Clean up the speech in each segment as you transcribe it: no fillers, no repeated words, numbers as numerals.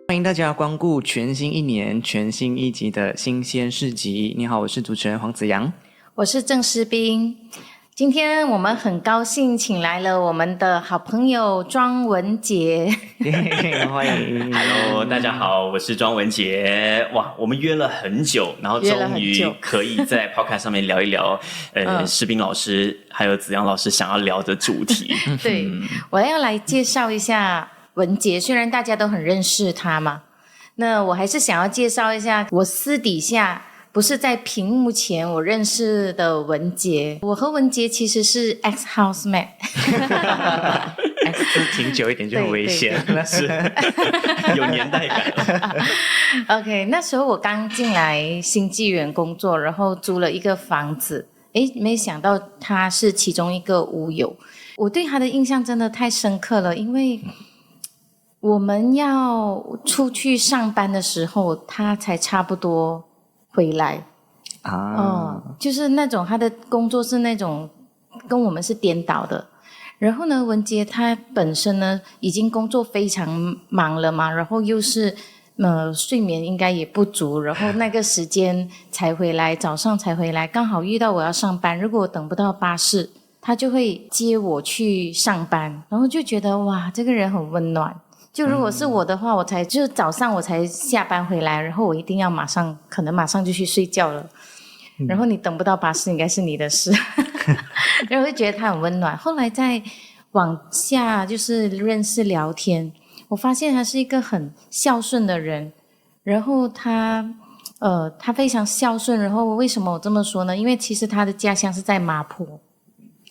欢迎大家光顾全新一年全新一集的新鲜市集。你好，我是主持人黄子阳，我是郑诗彬。今天我们很高兴请来了我们的好朋友庄文杰。欢迎。Hello， 大家好，我是庄文杰。哇，我们约了很久，然后终于可以在 Podcast 上面聊一聊，诗彬老师还有子阳老师想要聊的主题。对，我要来介绍一下文杰，虽然大家都很认识他嘛，那我还是想要介绍一下我私底下不是在屏幕前我认识的文杰。我和文杰其实是 ex housemate。 X 挺久一点就很危险，是有年代感了。OK， 那时候我刚进来新纪元工作，然后租了一个房子，没想到他是其中一个屋友。我对他的印象真的太深刻了，因为我们要出去上班的时候，他才差不多回来啊。就是那种他的工作是那种跟我们是颠倒的。然后呢，文杰他本身呢已经工作非常忙了嘛，然后又是睡眠应该也不足，然后那个时间才回来，早上才回来，刚好遇到我要上班，如果我等不到巴士，他就会接我去上班，然后就觉得哇，这个人很温暖。就如果是我的话，就早上我才下班回来，然后我一定要可能马上就去睡觉了，然后你等不到巴士应该是你的事。然后就觉得他很温暖。后来再往下就是认识聊天，我发现他是一个很孝顺的人，然后他非常孝顺。然后为什么我这么说呢？因为其实他的家乡是在麻坡，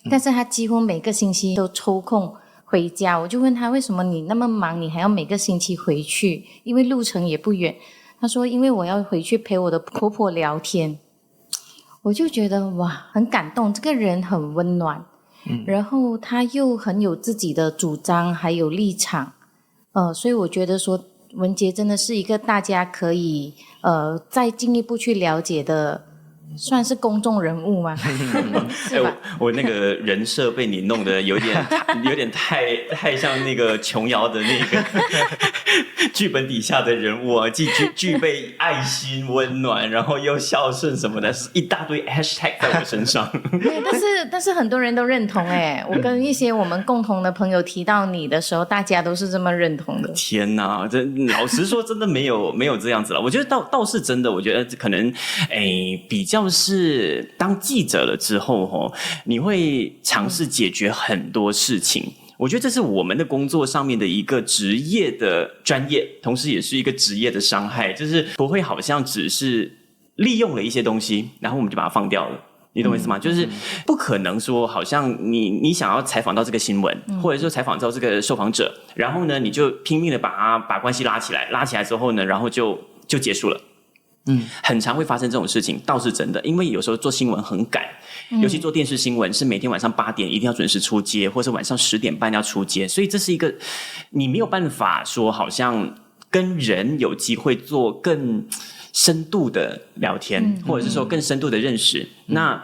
但是他几乎每个星期都抽空回家。我就问他，为什么你那么忙，你还要每个星期回去？因为路程也不远。他说因为我要回去陪我的婆婆聊天。我就觉得哇，很感动，这个人很温暖，然后他又很有自己的主张还有立场，所以我觉得说文杰真的是一个大家可以再进一步去了解的，算是公众人物吗？是吧？我那个人设被你弄得有点太像那个琼瑶的那个剧本底下的人物啊，既具备爱心、温暖，然后又孝顺什么的，一大堆 hashtag 在我身上。但是很多人都认同我跟一些我们共同的朋友提到你的时候，大家都是这么认同的。天哪，老实说，真的没有这样子了。我觉得倒是真的，我觉得可能比较是当记者了之后你会尝试解决很多事情。我觉得这是我们的工作上面的一个职业的专业，同时也是一个职业的伤害，就是不会好像只是利用了一些东西，然后我们就把它放掉了。你懂我意思吗？就是不可能说好像你想要采访到这个新闻，或者说采访到这个受访者，然后呢你就拼命的把关系拉起来之后呢，然后就结束了。很常会发生这种事情，倒是真的。因为有时候做新闻很赶，尤其做电视新闻是每天晚上8点一定要准时出街，或者晚上10点半要出街，所以这是一个你没有办法说好像跟人有机会做更深度的聊天，或者是说更深度的认识。那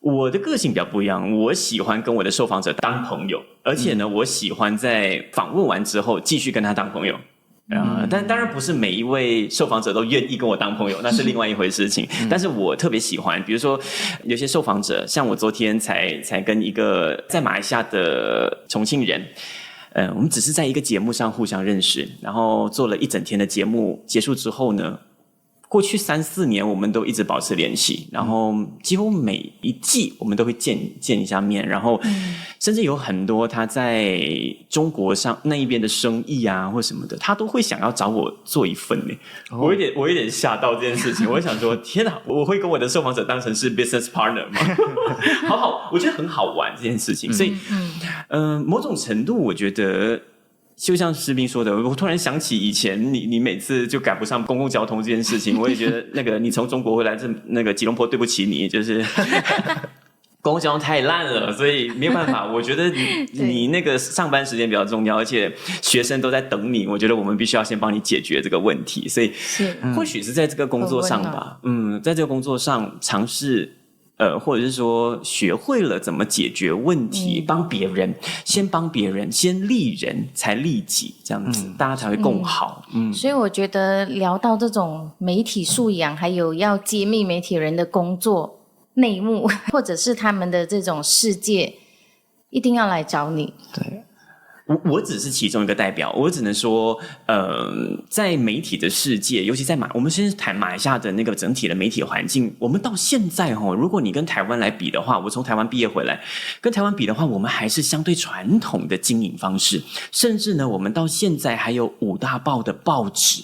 我的个性比较不一样，我喜欢跟我的受访者当朋友，而且呢我喜欢在访问完之后继续跟他当朋友。但当然不是每一位受访者都愿意跟我当朋友，那是另外一回事情。但是我特别喜欢，比如说有些受访者，像我昨天才跟一个在马来西亚的重庆人，我们只是在一个节目上互相认识，然后做了一整天的节目，结束之后呢，过去3-4年我们都一直保持联系，然后几乎每一季我们都会见一下面，然后甚至有很多他在中国上那一边的生意啊或什么的，他都会想要找我做一份呢。我有点吓到这件事情，我想说天哪，我会跟我的受访者当成是 business partner 吗？好，我觉得很好玩这件事情，所以某种程度我觉得就像诗彬说的，我突然想起以前你每次就赶不上公共交通这件事情，我也觉得那个你从中国回来，那个吉隆坡对不起你，就是公共交通太烂了，所以没有办法。我觉得你那个上班时间比较重要，而且学生都在等你，我觉得我们必须要先帮你解决这个问题。所以或许是在这个工作上吧，在这个工作上尝试或者是说学会了怎么解决问题，帮别人，先帮别人，先利人才利己，这样子，大家才会共好。所以我觉得聊到这种媒体素养，还有要揭秘媒体人的工作内幕，或者是他们的这种世界，一定要来找你。对。我只是其中一个代表，我只能说，在媒体的世界，尤其在我们先谈马来西亚的那个整体的媒体环境，我们到现在如果你跟台湾来比的话，我从台湾毕业回来，跟台湾比的话，我们还是相对传统的经营方式，甚至呢，我们到现在还有5大报的报纸。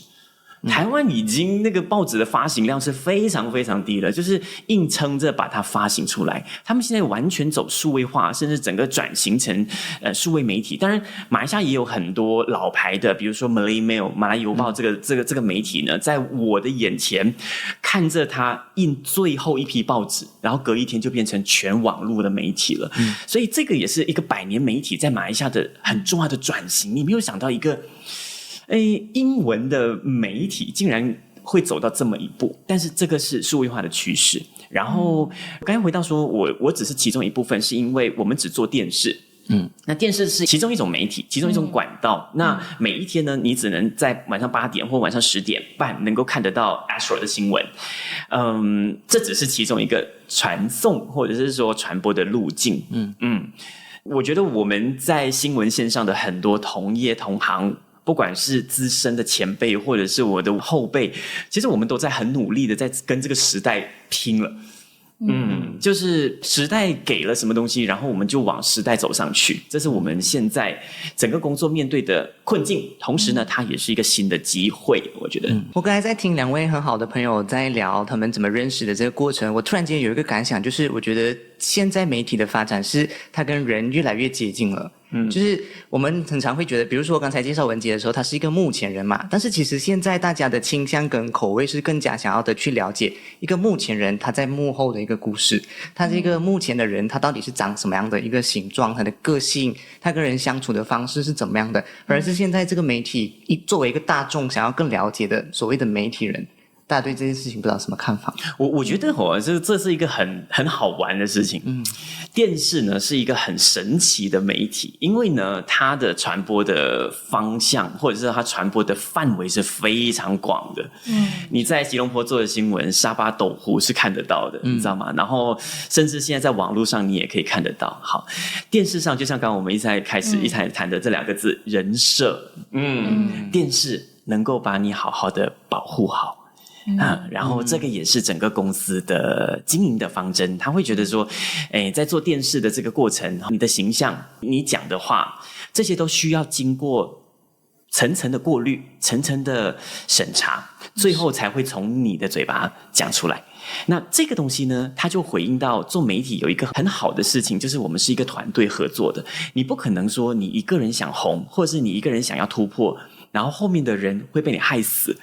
台湾已经那个报纸的发行量是非常非常低了，就是硬撑着把它发行出来。他们现在完全走数位化，甚至整个转型成数位媒体。当然，马来西亚也有很多老牌的，比如说 Malay Mail 马来邮报这个媒体呢，在我的眼前看着它印最后一批报纸，然后隔一天就变成全网络的媒体了。所以这个也是一个100年媒体在马来西亚的很重要的转型。你没有想到一个英文的媒体竟然会走到这么一步，但是这个是数位化的趋势。然后刚才回到说我只是其中一部分，是因为我们只做电视。那电视是其中一种媒体，其中一种管道。那每一天呢，你只能在晚上8点或晚上10点半能够看得到 Astro 的新闻。这只是其中一个传送或者是说传播的路径。我觉得我们在新闻线上的很多同业同行，不管是资深的前辈或者是我的后辈，其实我们都在很努力的在跟这个时代拼了。就是时代给了什么东西，然后我们就往时代走上去，这是我们现在整个工作面对的困境。同时呢，它也是一个新的机会，我觉得。我刚才在听2位很好的朋友在聊他们怎么认识的这个过程，我突然间有一个感想，就是我觉得现在媒体的发展是它跟人越来越接近了。就是我们很常会觉得，比如说我刚才介绍文杰的时候，他是一个幕前人嘛，但是其实现在大家的倾向跟口味是更加想要的去了解一个幕前人他在幕后的一个故事，他这个幕前的人他到底是长什么样的一个形状，他的个性，他跟人相处的方式是怎么样的，而是现在这个媒体作为一个大众想要更了解的所谓的媒体人，大家对这件事情不知道什么看法？我觉得这是一个很好玩的事情。电视呢是一个很神奇的媒体，因为呢它的传播的方向或者是它传播的范围是非常广的。你在吉隆坡做的新闻，沙巴斗湖是看得到的，你知道吗？然后甚至现在在网络上你也可以看得到。好，电视上就像刚刚我们一开始谈的这2个字，人设。电视能够把你好好的保护好。然后这个也是整个公司的经营的方针，他会觉得说，在做电视的这个过程，你的形象，你讲的话，这些都需要经过层层的过滤，层层的审查，最后才会从你的嘴巴讲出来。那这个东西呢，它就回应到做媒体有一个很好的事情，就是我们是一个团队合作的，你不可能说你一个人想红，或者是你一个人想要突破，然后后面的人会被你害死，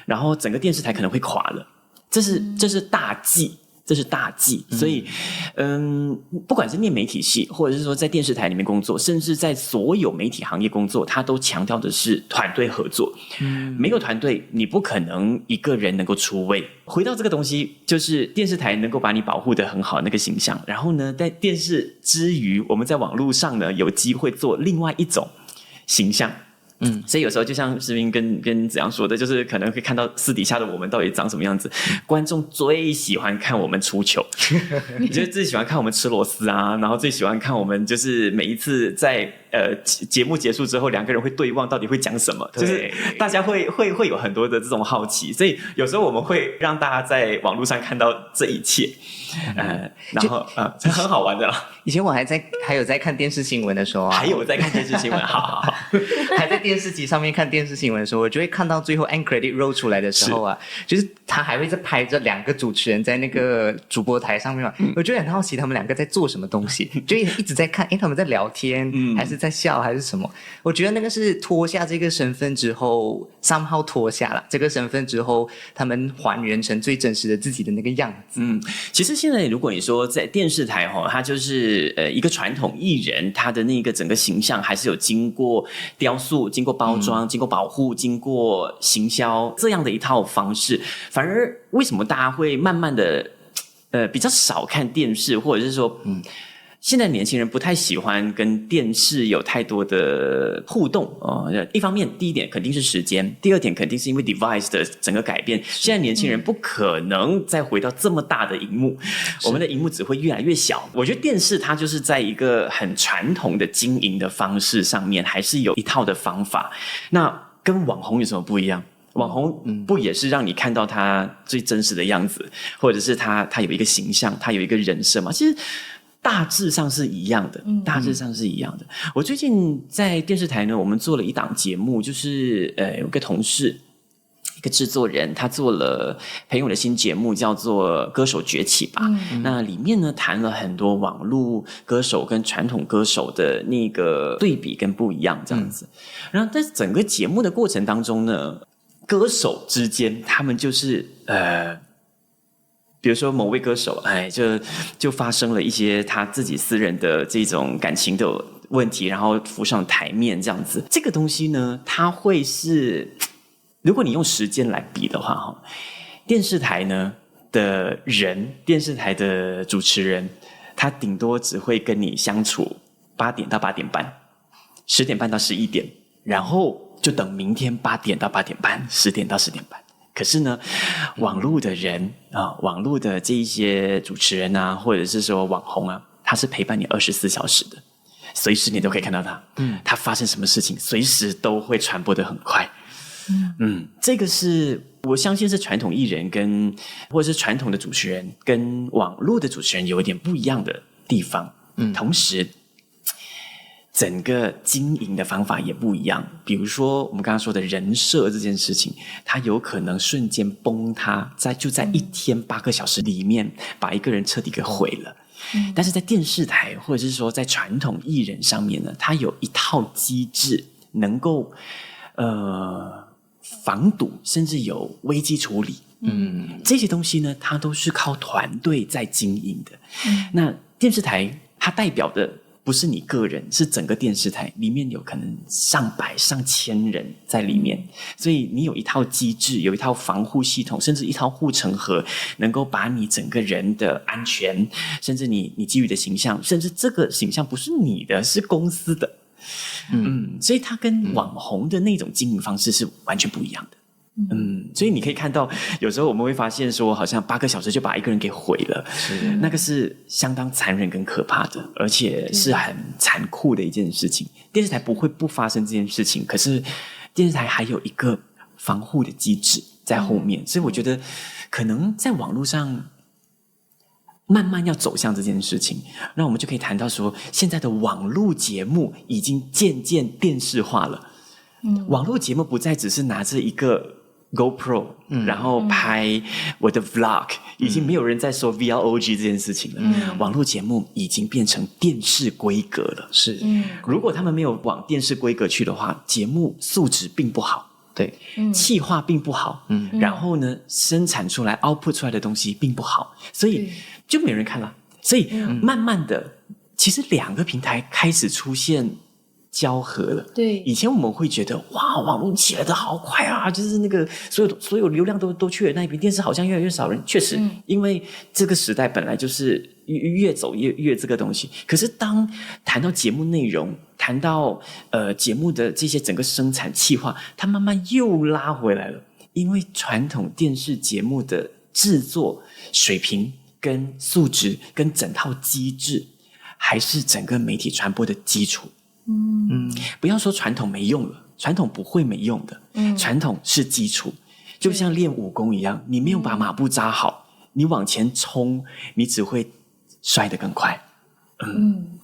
然后整个电视台可能会垮了，这是大忌，这是大忌。所以不管是念媒体系，或者是说在电视台里面工作，甚至在所有媒体行业工作，他都强调的是团队合作。没有团队，你不可能一个人能够出位。回到这个东西，就是电视台能够把你保护得很好那个形象，然后呢，在电视之余，我们在网络上呢有机会做另外一种形象。所以有时候就像士兵跟子阳说的，就是可能会看到私底下的我们到底长什么样子。观众最喜欢看我们出糗，就是最喜欢看我们吃螺丝啊，然后最喜欢看我们就是每一次在节目结束之后2个人会对望，到底会讲什么，就是大家会有很多的这种好奇，所以有时候我们会让大家在网络上看到这一切。然后很好玩的啦。以前我还有在看电视新闻的时候啊，还有在看电视新闻，好，还在电视机上面看电视新闻的时候，我就会看到最后 end credit roll 出来的时候啊，就是他还会在拍着2个主持人在那个主播台上面嘛，我就很好奇他们2个在做什么东西，就一直在看，他们在聊天，还是在笑，还是什么？我觉得那个是脱下这个身份之后 somehow 脱下了这个身份之后，他们还原成最真实的自己的那个样子。其实现在如果你说在电视台它就是一个传统艺人，他的那个整个形象还是有经过雕塑、经过包装、经过保护、经过行销这样的一套方式，反而为什么大家会慢慢的比较少看电视，或者是说现在年轻人不太喜欢跟电视有太多的互动一方面，第一点肯定是时间，第二点肯定是因为 device 的整个改变，现在年轻人不可能再回到这么大的荧幕，我们的荧幕只会越来越小。我觉得电视它就是在一个很传统的经营的方式上面，还是有一套的方法。那跟网红有什么不一样？网红不也是让你看到他最真实的样子，或者是他有一个形象，他有一个人设嘛？其实大致上是一样的，大致上是一样的。我最近在电视台呢，我们做了一档节目，就是有个同事，一个制作人，他做了朋友的新节目，叫做《歌手崛起》吧。那里面呢，谈了很多网络歌手跟传统歌手的那个对比跟不一样这样子。然后在整个节目的过程当中呢，歌手之间他们就是比如说某位歌手，就发生了一些他自己私人的这种感情的问题，然后浮上台面这样子。这个东西呢，它会是，如果你用时间来比的话，电视台呢的人，电视台的主持人，他顶多只会跟你相处8点到8点半，10点半到11点，然后就等明天8点到8点半，10点到10点半。可是呢，网络的人网络的这一些主持人啊，或者是说网红啊，他是陪伴你24小时的，随时你都可以看到他。他发生什么事情，随时都会传播得很快。这个是我相信是传统艺人或者是传统的主持人跟网络的主持人有一点不一样的地方。同时整个经营的方法也不一样。比如说我们刚刚说的人设这件事情，它有可能瞬间崩塌，就在一天8个小时里面把一个人彻底给毁了。但是在电视台或者是说在传统艺人上面呢，它有一套机制能够防堵，甚至有危机处理。这些东西呢，它都是靠团队在经营的。那电视台它代表的不是你个人，是整个电视台里面有可能上百上千人在里面，所以你有一套机制，有一套防护系统，甚至一套护城河，能够把你整个人的安全，甚至你基于的形象，甚至这个形象不是你的，是公司的。所以它跟网红的那种经营方式是完全不一样的。所以你可以看到，有时候我们会发现说，好像8个小时就把一个人给毁了，那个是相当残忍跟可怕的，而且是很残酷的一件事情。电视台不会不发生这件事情，可是电视台还有一个防护的机制在后面，所以我觉得可能在网络上慢慢要走向这件事情，那我们就可以谈到说，现在的网络节目已经渐渐电视化了。网络节目不再只是拿着一个GoPro，然后拍我的 Vlog，已经没有人在说 Vlog 这件事情了。网络节目已经变成电视规格了。是，如果他们没有往电视规格去的话，节目素质并不好，对，企划并不好，然后呢，生产出来 output 出来的东西并不好，所以就没有人看了。所以慢慢的，其实2个平台开始出现交合了。对，以前我们会觉得哇，网络起来的好快啊，就是那个所有流量都去了那一边，电视好像越来越少人。确实，因为这个时代本来就是越走越这个东西。可是当谈到节目内容，谈到节目的这些整个生产企划，它慢慢又拉回来了。因为传统电视节目的制作水平跟素质跟整套机制，还是整个媒体传播的基础。不要说传统没用了，传统不会没用的，传统是基础，就像练武功一样，你没有把马步扎好，你往前冲，你只会摔得更快。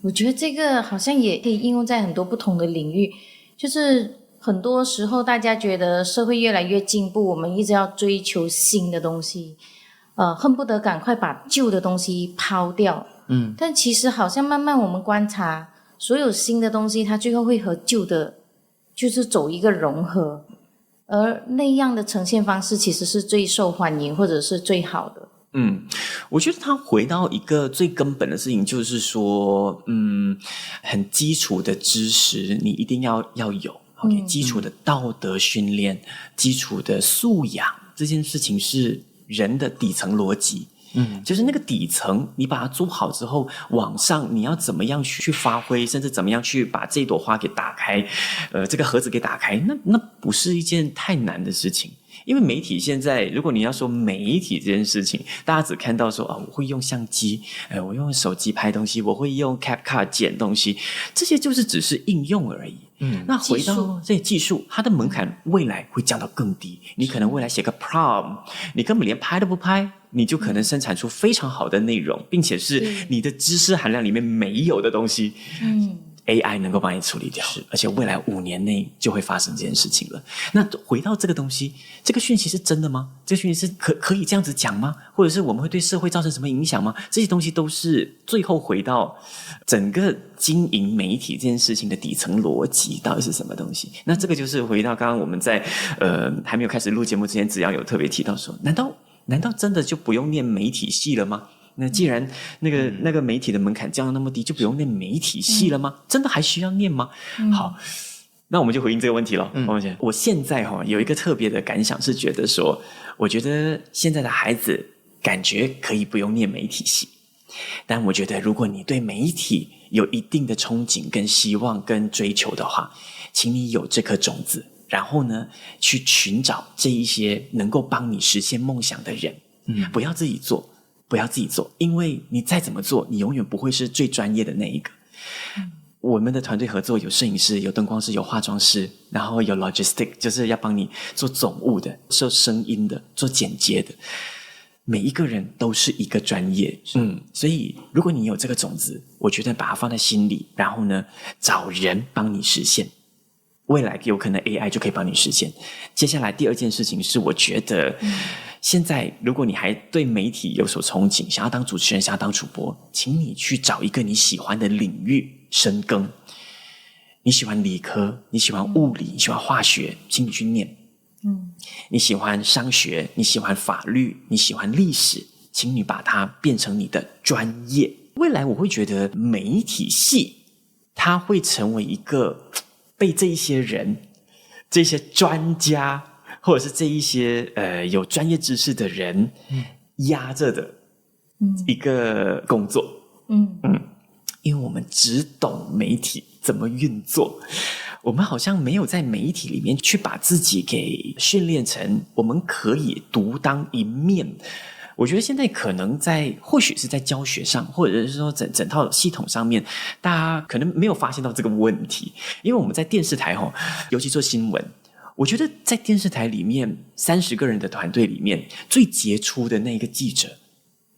我觉得这个好像也可以应用在很多不同的领域，就是很多时候大家觉得社会越来越进步，我们一直要追求新的东西，恨不得赶快把旧的东西抛掉。但其实好像慢慢我们观察，所有新的东西它最后会和旧的就是走一个融合，而那样的呈现方式其实是最受欢迎或者是最好的。我觉得他回到一个最根本的事情，就是说很基础的知识你一定要有，OK，基础的道德训练，基础的素养，这件事情是人的底层逻辑。就是那个底层，你把它做好之后，往上你要怎么样去发挥，甚至怎么样去把这朵花给打开，这个盒子给打开，那不是一件太难的事情。因为媒体现在，如果你要说媒体这件事情，大家只看到说我会用相机，我用手机拍东西，我会用 CapCut 剪东西，这些就是只是应用而已。那回到这些技术，它的门槛未来会降到更低。你可能未来写个 prompt， 你根本连拍都不拍，你就可能生产出非常好的内容，并且是你的知识含量里面没有的东西。AI 能够帮你处理掉，而且未来5年内就会发生这件事情了。那回到这个东西，这个讯息是真的吗？这个讯息是可以这样子讲吗？或者是我们会对社会造成什么影响吗？这些东西都是最后回到整个经营媒体这件事情的底层逻辑到底是什么东西。那这个就是回到刚刚我们在还没有开始录节目之前，子阳有特别提到说，难道真的就不用念媒体系了吗？那既然那个媒体的门槛降到那么低，就不用念媒体系了吗？真的还需要念吗？好，那我们就回应这个问题了。我现在有一个特别的感想，是觉得说，我觉得现在的孩子感觉可以不用念媒体系，但我觉得如果你对媒体有一定的憧憬跟希望跟追求的话，请你有这颗种子，然后呢去寻找这一些能够帮你实现梦想的人。不要自己做，因为你再怎么做，你永远不会是最专业的那一个。我们的团队合作有摄影师，有灯光师，有化妆师，然后有 logistic， 就是要帮你做总务的，做声音的，做剪接的。每一个人都是一个专业，所以如果你有这个种子，我觉得把它放在心里，然后呢，找人帮你实现。未来有可能 AI 就可以帮你实现。接下来第二件事情是，我觉得现在如果你还对媒体有所憧憬，想要当主持人，想要当主播，请你去找一个你喜欢的领域深耕。你喜欢理科，你喜欢物理，你喜欢化学，请你去念。你喜欢商学，你喜欢法律，你喜欢历史，请你把它变成你的专业。未来我会觉得媒体系它会成为一个被这一些人，这些专家，或者是这一些有专业知识的人压着的一个工作。因为我们只懂媒体怎么运作，我们好像没有在媒体里面去把自己给训练成我们可以独当一面。我觉得现在可能或许是在教学上，或者是说整套系统上面，大家可能没有发现到这个问题。因为我们在电视台尤其做新闻，我觉得在电视台里面30个人的团队里面，最杰出的那个记者，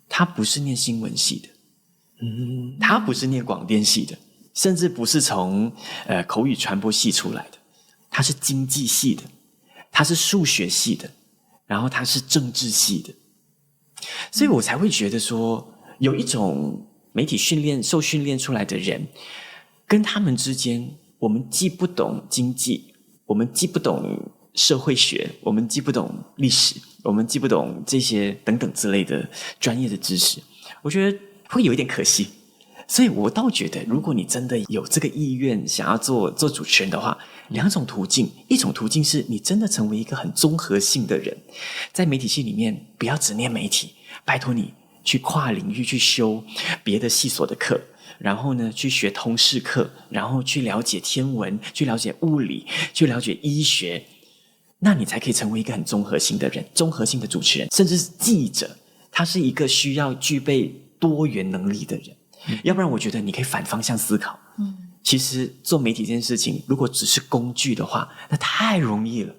他不是念新闻系的，他不是念广电系的，甚至不是从口语传播系出来的，他是经济系的，他是数学系的，然后他是政治系的。所以我才会觉得说，有一种媒体受训练出来的人，跟他们之间，我们既不懂经济，我们既不懂社会学，我们既不懂历史，我们既不懂这些等等之类的专业的知识，我觉得会有一点可惜。所以我倒觉得，如果你真的有这个意愿想要做主持人的话，2种途径，一种途径是你真的成为一个很综合性的人，在媒体系里面不要只念媒体，拜托你去跨领域去修别的系所的课，然后呢去学通识课，然后去了解天文，去了解物理，去了解医学，那你才可以成为一个很综合性的人，综合性的主持人，甚至是记者。他是一个需要具备多元能力的人。要不然我觉得你可以反方向思考。其实做媒体这件事情，如果只是工具的话，那太容易了，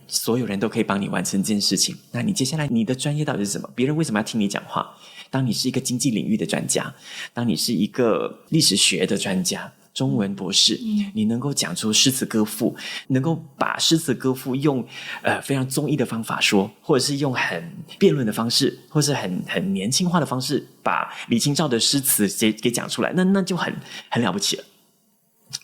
所有人都可以帮你完成这件事情。那你接下来你的专业到底是什么？别人为什么要听你讲话？当你是一个经济领域的专家，当你是一个历史学的专家，中文博士，你能够讲出诗词歌赋，能够把诗词歌赋用非常综艺的方法说，或者是用很辩论的方式，或是很年轻化的方式，把李清照的诗词给讲出来，那就很了不起了。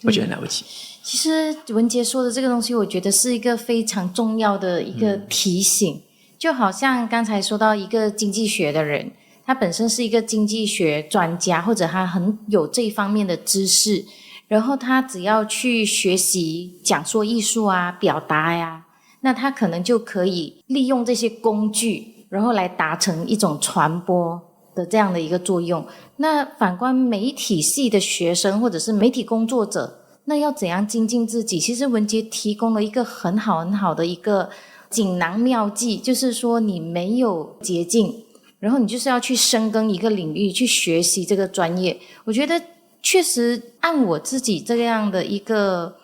我觉得很了不起。其实文杰说的这个东西，我觉得是一个非常重要的一个提醒。就好像刚才说到一个经济学的人，他本身是一个经济学专家，或者他很有这一方面的知识，然后他只要去学习讲说艺术啊、表达呀，那他可能就可以利用这些工具然后来达成一种传播的这样的一个作用。那反观媒体系的学生或者是媒体工作者，那要怎样精进自己？其实文杰提供了一个很好的一个锦囊妙计，就是说你没有捷径，然后你就是要去深耕一个领域，去学习这个专业。我觉得确实按我自己这样的一个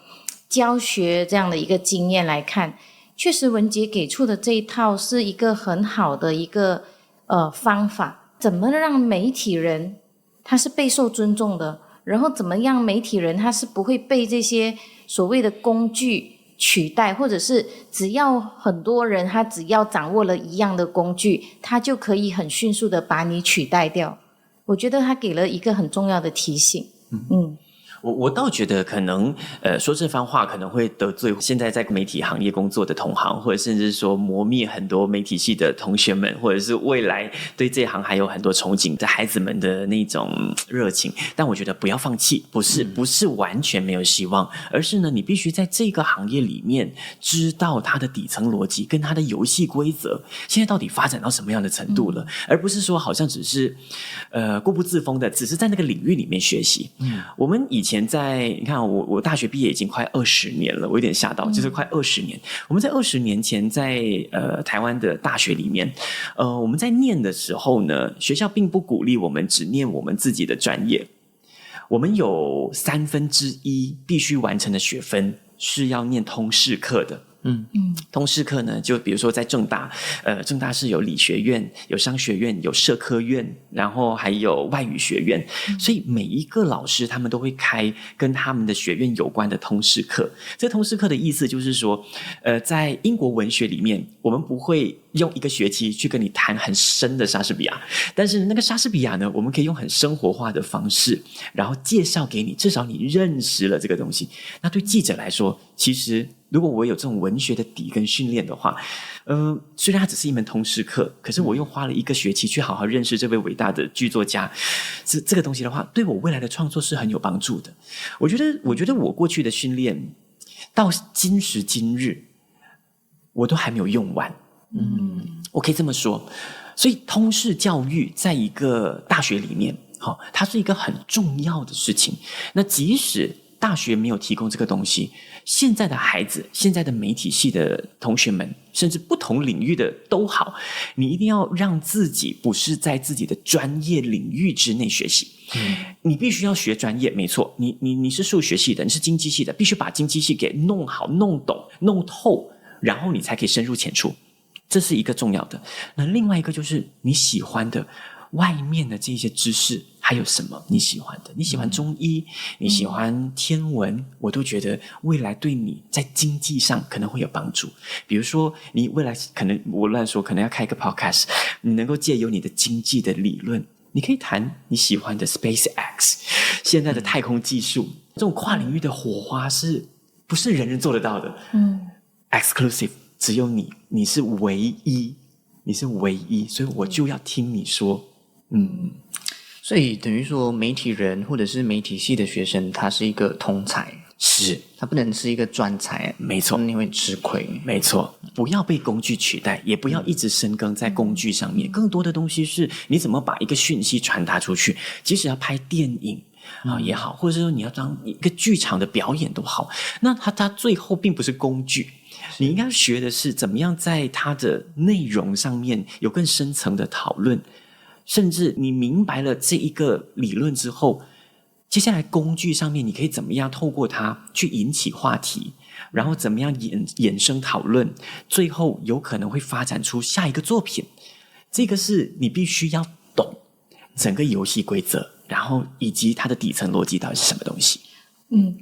教学这样的一个经验来看，确实文杰给出的这一套是一个很好的一个方法，怎么让媒体人他是备受尊重的，然后怎么样媒体人他是不会被这些所谓的工具取代，或者是只要很多人他只要掌握了一样的工具，他就可以很迅速的把你取代掉。我觉得他给了一个很重要的提醒。我倒觉得可能说这番话可能会得罪现在在媒体行业工作的同行，或者甚至说磨灭很多媒体系的同学们，或者是未来对这行还有很多憧憬的孩子们的那种热情。但我觉得不要放弃，不是完全没有希望，而是呢你必须在这个行业里面知道它的底层逻辑跟它的游戏规则现在到底发展到什么样的程度了，而不是说好像只是固步自封的只是在那个领域里面学习。我们以前你看我大学毕业已经快20年了，我有点吓到，就是快20年。我们在20年前在台湾的大学里面，我们在念的时候呢，学校并不鼓励我们只念我们自己的专业，我们有1/3必须完成的学分是要念通识课的。通识课呢，就比如说在政大，政大是有理学院、有商学院、有社科院，然后还有外语学院，所以每一个老师他们都会开跟他们的学院有关的通识课。这通识课的意思就是说，在英国文学里面，我们不会用一个学期去跟你谈很深的莎士比亚，但是那个莎士比亚呢，我们可以用很生活化的方式，然后介绍给你，至少你认识了这个东西。那对记者来说，其实如果我有这种文学的底跟训练的话，虽然它只是一门通识课，可是我又花了1个学期去好好认识这位伟大的剧作家，这个东西的话，对我未来的创作是很有帮助的。我觉得我过去的训练到今时今日，我都还没有用完。我可以这么说，所以通识教育在一个大学里面，它是一个很重要的事情。那即使大学没有提供这个东西，现在的孩子，现在的媒体系的同学们，甚至不同领域的都好，你一定要让自己不是在自己的专业领域之内学习。你必须要学专业，没错，你是数学系的，你是经济系的，必须把经济系给弄好、弄懂、弄透，然后你才可以深入浅出，这是一个重要的。那另外一个就是你喜欢的外面的这些知识还有什么你喜欢的？你喜欢中医，你喜欢天文，我都觉得未来对你在经济上可能会有帮助。比如说你未来可能，我乱说，可能要开一个 podcast， 你能够借由你的经济的理论，你可以谈你喜欢的 SpaceX 现在的太空技术，这种跨领域的火花是不是人人做得到的？exclusive， 只有你是唯一，你是唯一，所以我就要听你说。所以等于说媒体人或者是媒体系的学生，他是一个通才，是他不能是一个专才，没错，你会吃亏。没错，不要被工具取代，也不要一直深耕在工具上面。更多的东西是你怎么把一个讯息传达出去，即使要拍电影也好，或者是说你要当一个剧场的表演都好，那它最后并不是工具。你应该学的是怎么样在它的内容上面有更深层的讨论，甚至你明白了这一个理论之后，接下来工具上面你可以怎么样透过它去引起话题，然后怎么样衍生讨论，最后有可能会发展出下一个作品。这个是你必须要懂整个游戏规则，然后以及它的底层逻辑到底是什么东西。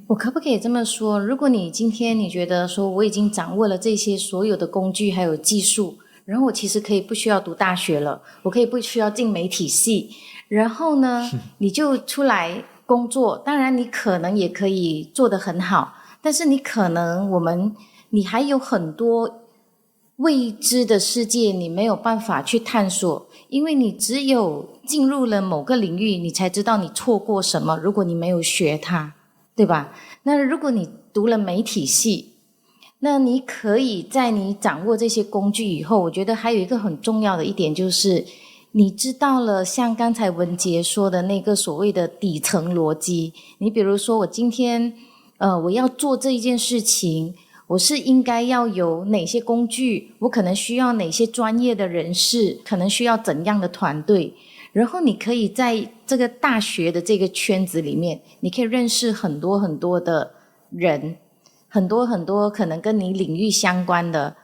我可不可以这么说，如果你今天你觉得说我已经掌握了这些所有的工具还有技术，然后我其实可以不需要读大学了，我可以不需要进媒体系，然后呢你就出来工作，当然你可能也可以做得很好，但是你可能你还有很多未知的世界你没有办法去探索，因为你只有进入了某个领域，你才知道你错过什么，如果你没有学它，对吧？那如果你读了媒体系，那你可以在你掌握这些工具以后，我觉得还有一个很重要的一点就是，你知道了像刚才文杰说的那个所谓的底层逻辑。你比如说我今天我要做这一件事情，我是应该要有哪些工具，我可能需要哪些专业的人士，可能需要怎样的团队，然后你可以在这个大学的这个圈子里面，你可以认识很多很多的人，很多很多可能跟你领域相关的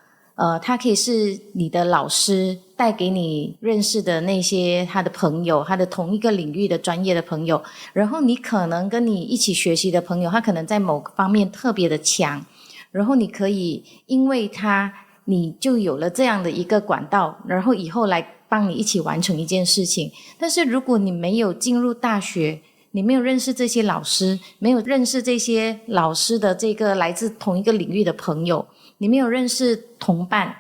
他可以是你的老师带给你认识的那些他的朋友，他的同一个领域的专业的朋友，然后你可能跟你一起学习的朋友，他可能在某个方面特别的强，然后你可以因为他你就有了这样的一个管道，然后以后来帮你一起完成一件事情。但是如果你没有进入大学，你没有认识这些老师，没有认识这些老师的这个来自同一个领域的朋友，你没有认识同伴，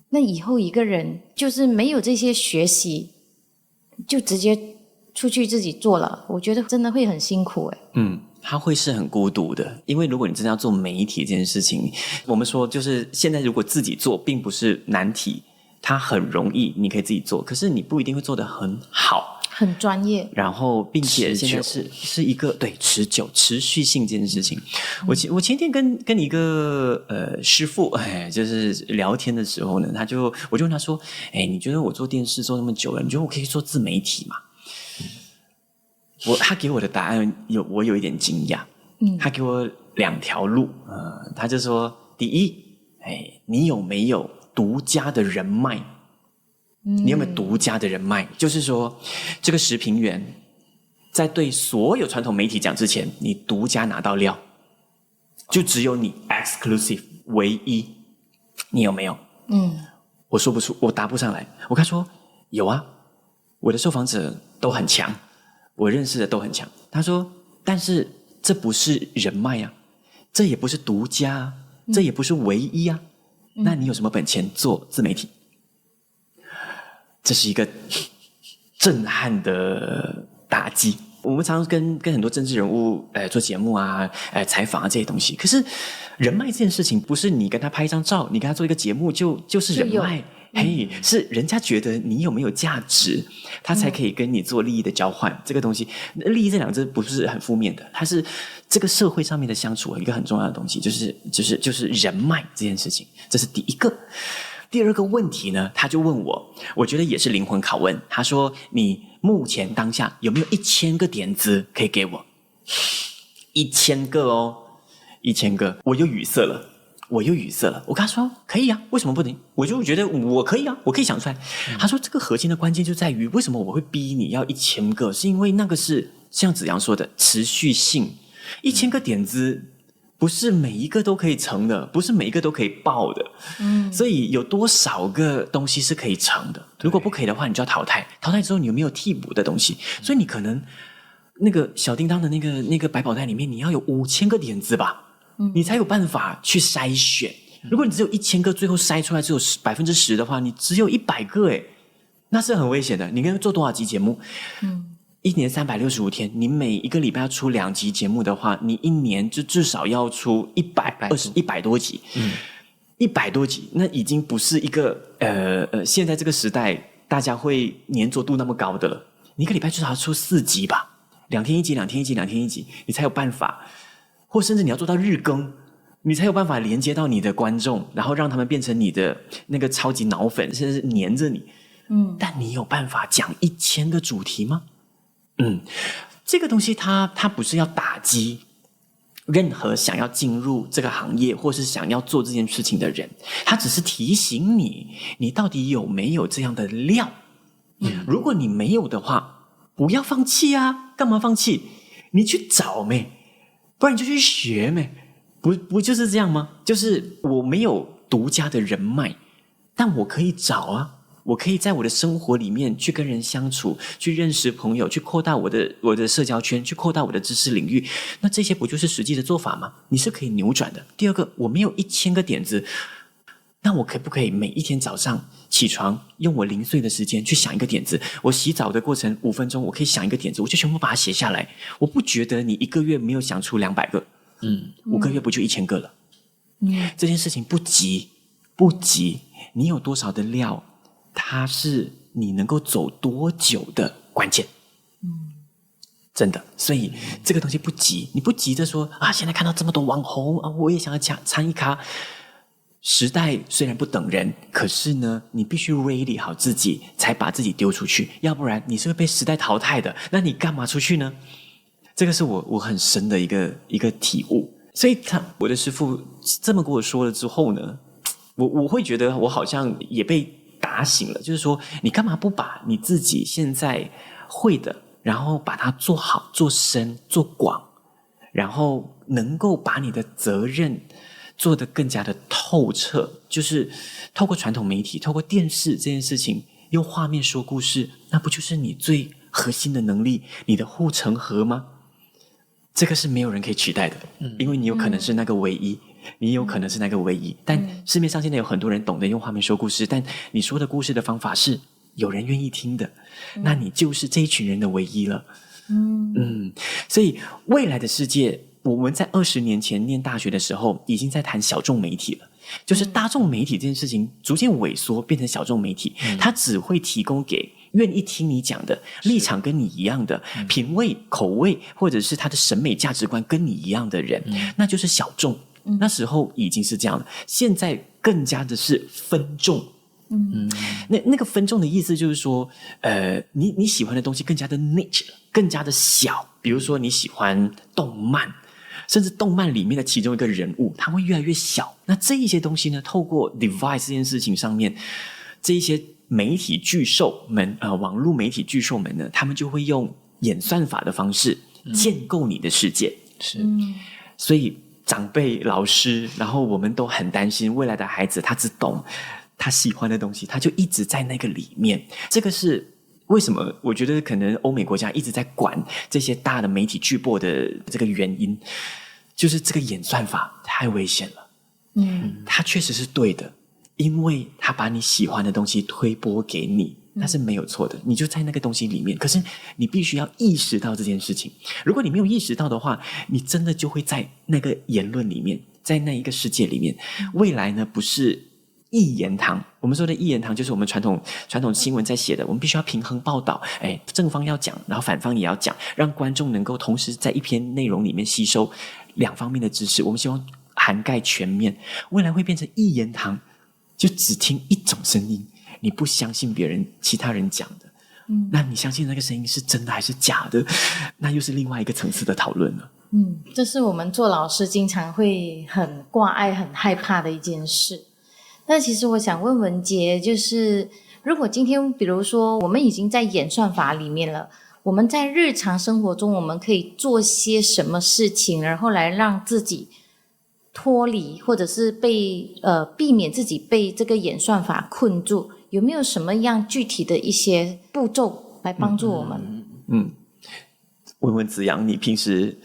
那以后一个人就是没有这些学习，就直接出去自己做了，我觉得真的会很辛苦他会是很孤独的，因为如果你真的要做媒体这件事情，我们说就是现在如果自己做并不是难题，它很容易你可以自己做，可是你不一定会做得很好很专业，然后并且现在是一个对持久持续性这件事情。我前天跟一个师傅就是聊天的时候呢，我就问他说，你觉得我做电视做那么久了，你觉得我可以做自媒体吗？他给我的答案我有一点惊讶。他给我2条路。他就说，第一，你有没有独家的人脉？你有没有独家的人脉？就是说，这个时评员在对所有传统媒体讲之前，你独家拿到料，就只有你 exclusive 唯一，你有没有？我说不出，我答不上来。我跟他说有啊，我的受访者都很强，我认识的都很强。他说，但是这不是人脉啊，这也不是独家啊，这也不是唯一啊。那你有什么本钱做自媒体？这是一个震撼的打击。我们常常跟很多政治人物做节目啊，采访啊这些东西。可是人脉这件事情，不是你跟他拍一张照，你跟他做一个节目就是人脉。是人家觉得你有没有价值，他才可以跟你做利益的交换。这个东西，利益这2个字不是很负面的，它是这个社会上面的相处一个很重要的东西，就是人脉这件事情。这是第一个。第二个问题呢，他就问我觉得也是灵魂拷问。他说，你目前当下有没有1000个点子可以给我？1000个哦，1000个，我又语塞了。我跟他说可以啊，为什么不行？我就觉得我可以啊，我可以想出来。他说这个核心的关键就在于，为什么我会逼你要1000个？是因为那个是像子阳说的持续性，1000个点子不是每一个都可以成的，不是每一个都可以爆的。所以有多少个东西是可以成的？如果不可以的话，你就要淘汰。淘汰之后，你有没有替补的东西？所以你可能那个小叮当的那个百宝袋里面，你要有5000个点子吧。你才有办法去筛选。如果你只有1000个，最后筛出来只有10%的话，你只有100个那是很危险的。你跟做多少集节目？1年365天，你每一个礼拜要出2集节目的话，你1年就至少要出100多集。100多集，那已经不是一个现在这个时代大家会粘着度那么高的了。你一个礼拜至少要出4集吧，2天1集，2天1集，2天1集，你才有办法。或甚至你要做到日更，你才有办法连接到你的观众，然后让他们变成你的那个超级脑粉，甚至是黏着你。但你有办法讲1000个主题吗？这个东西它不是要打击任何想要进入这个行业或是想要做这件事情的人，它只是提醒你到底有没有这样的料。如果你没有的话，不要放弃啊！干嘛放弃？你去找呗。不然你就去学呗，不就是这样吗？就是我没有独家的人脉，但我可以找啊，我可以在我的生活里面去跟人相处，去认识朋友，去扩大我的社交圈，去扩大我的知识领域。那这些不就是实际的做法吗？你是可以扭转的。第二个，我没有1000个点子，那我可不可以每一天早上起床，用我零碎的时间去想一个点子？我洗澡的过程5分钟，我可以想一个点子，我就全部把它写下来。我不觉得你1个月没有想出200个，5个月不就1000个了？这件事情不急，不急，你有多少的料，它是你能够走多久的关键。真的，所以这个东西不急，你不急着说啊，现在看到这么多网红啊，我也想要参一咖。时代虽然不等人，可是呢，你必须 ready 好自己，才把自己丢出去，要不然你是会被时代淘汰的。那你干嘛出去呢？这个是我很深的一个体悟。所以我的师父这么跟我说了之后呢，我会觉得我好像也被打醒了，就是说，你干嘛不把你自己现在会的，然后把它做好、做深、做广，然后能够把你的责任做得更加的透彻，就是透过传统媒体、透过电视这件事情，用画面说故事，那不就是你最核心的能力，你的护城河吗？这个是没有人可以取代的，因为你有可能是那个唯一，你有可能是那个唯一。但市面上现在有很多人懂得用画面说故事，但你说的故事的方法是有人愿意听的，那你就是这一群人的唯一了。所以未来的世界，我们在20年前念大学的时候，已经在谈小众媒体了。就是大众媒体这件事情逐渐萎缩，变成小众媒体，它只会提供给愿意听你讲的，立场跟你一样的，品味、口味，或者是他的审美价值观跟你一样的人，那就是小众。那时候已经是这样了，现在更加的是分众。那个分众的意思就是说，你喜欢的东西更加的 niche， 更加的小。比如说你喜欢动漫，甚至动漫里面的其中一个人物，它会越来越小。那这一些东西呢，透过 device 这件事情上面，这一些媒体巨兽们，网络媒体巨兽们呢，他们就会用演算法的方式建构你的世界。是，所以长辈、老师，然后我们都很担心未来的孩子，他只懂他喜欢的东西，他就一直在那个里面。这个是为什么我觉得可能欧美国家一直在管这些大的媒体巨擘的这个原因，就是这个演算法太危险了。它确实是对的，因为它把你喜欢的东西推播给你，那是没有错的，你就在那个东西里面。可是你必须要意识到这件事情，如果你没有意识到的话，你真的就会在那个言论里面，在那一个世界里面。未来呢，不是一言堂，我们说的一言堂就是我们传统新闻在写的，我们必须要平衡报道，正方要讲，然后反方也要讲，让观众能够同时在一篇内容里面吸收两方面的知识，我们希望涵盖全面。未来会变成一言堂，就只听一种声音，你不相信别人其他人讲的，那你相信那个声音是真的还是假的，那又是另外一个层次的讨论了。这是我们做老师经常会很挂碍很害怕的一件事。那其实我想问文杰，就是如果今天比如说我们已经在演算法里面了，我们在日常生活中我们可以做些什么事情，然后来让自己脱离，或者是避免自己被这个演算法困住，有没有什么样具体的一些步骤来帮助我们？问问子阳，你平时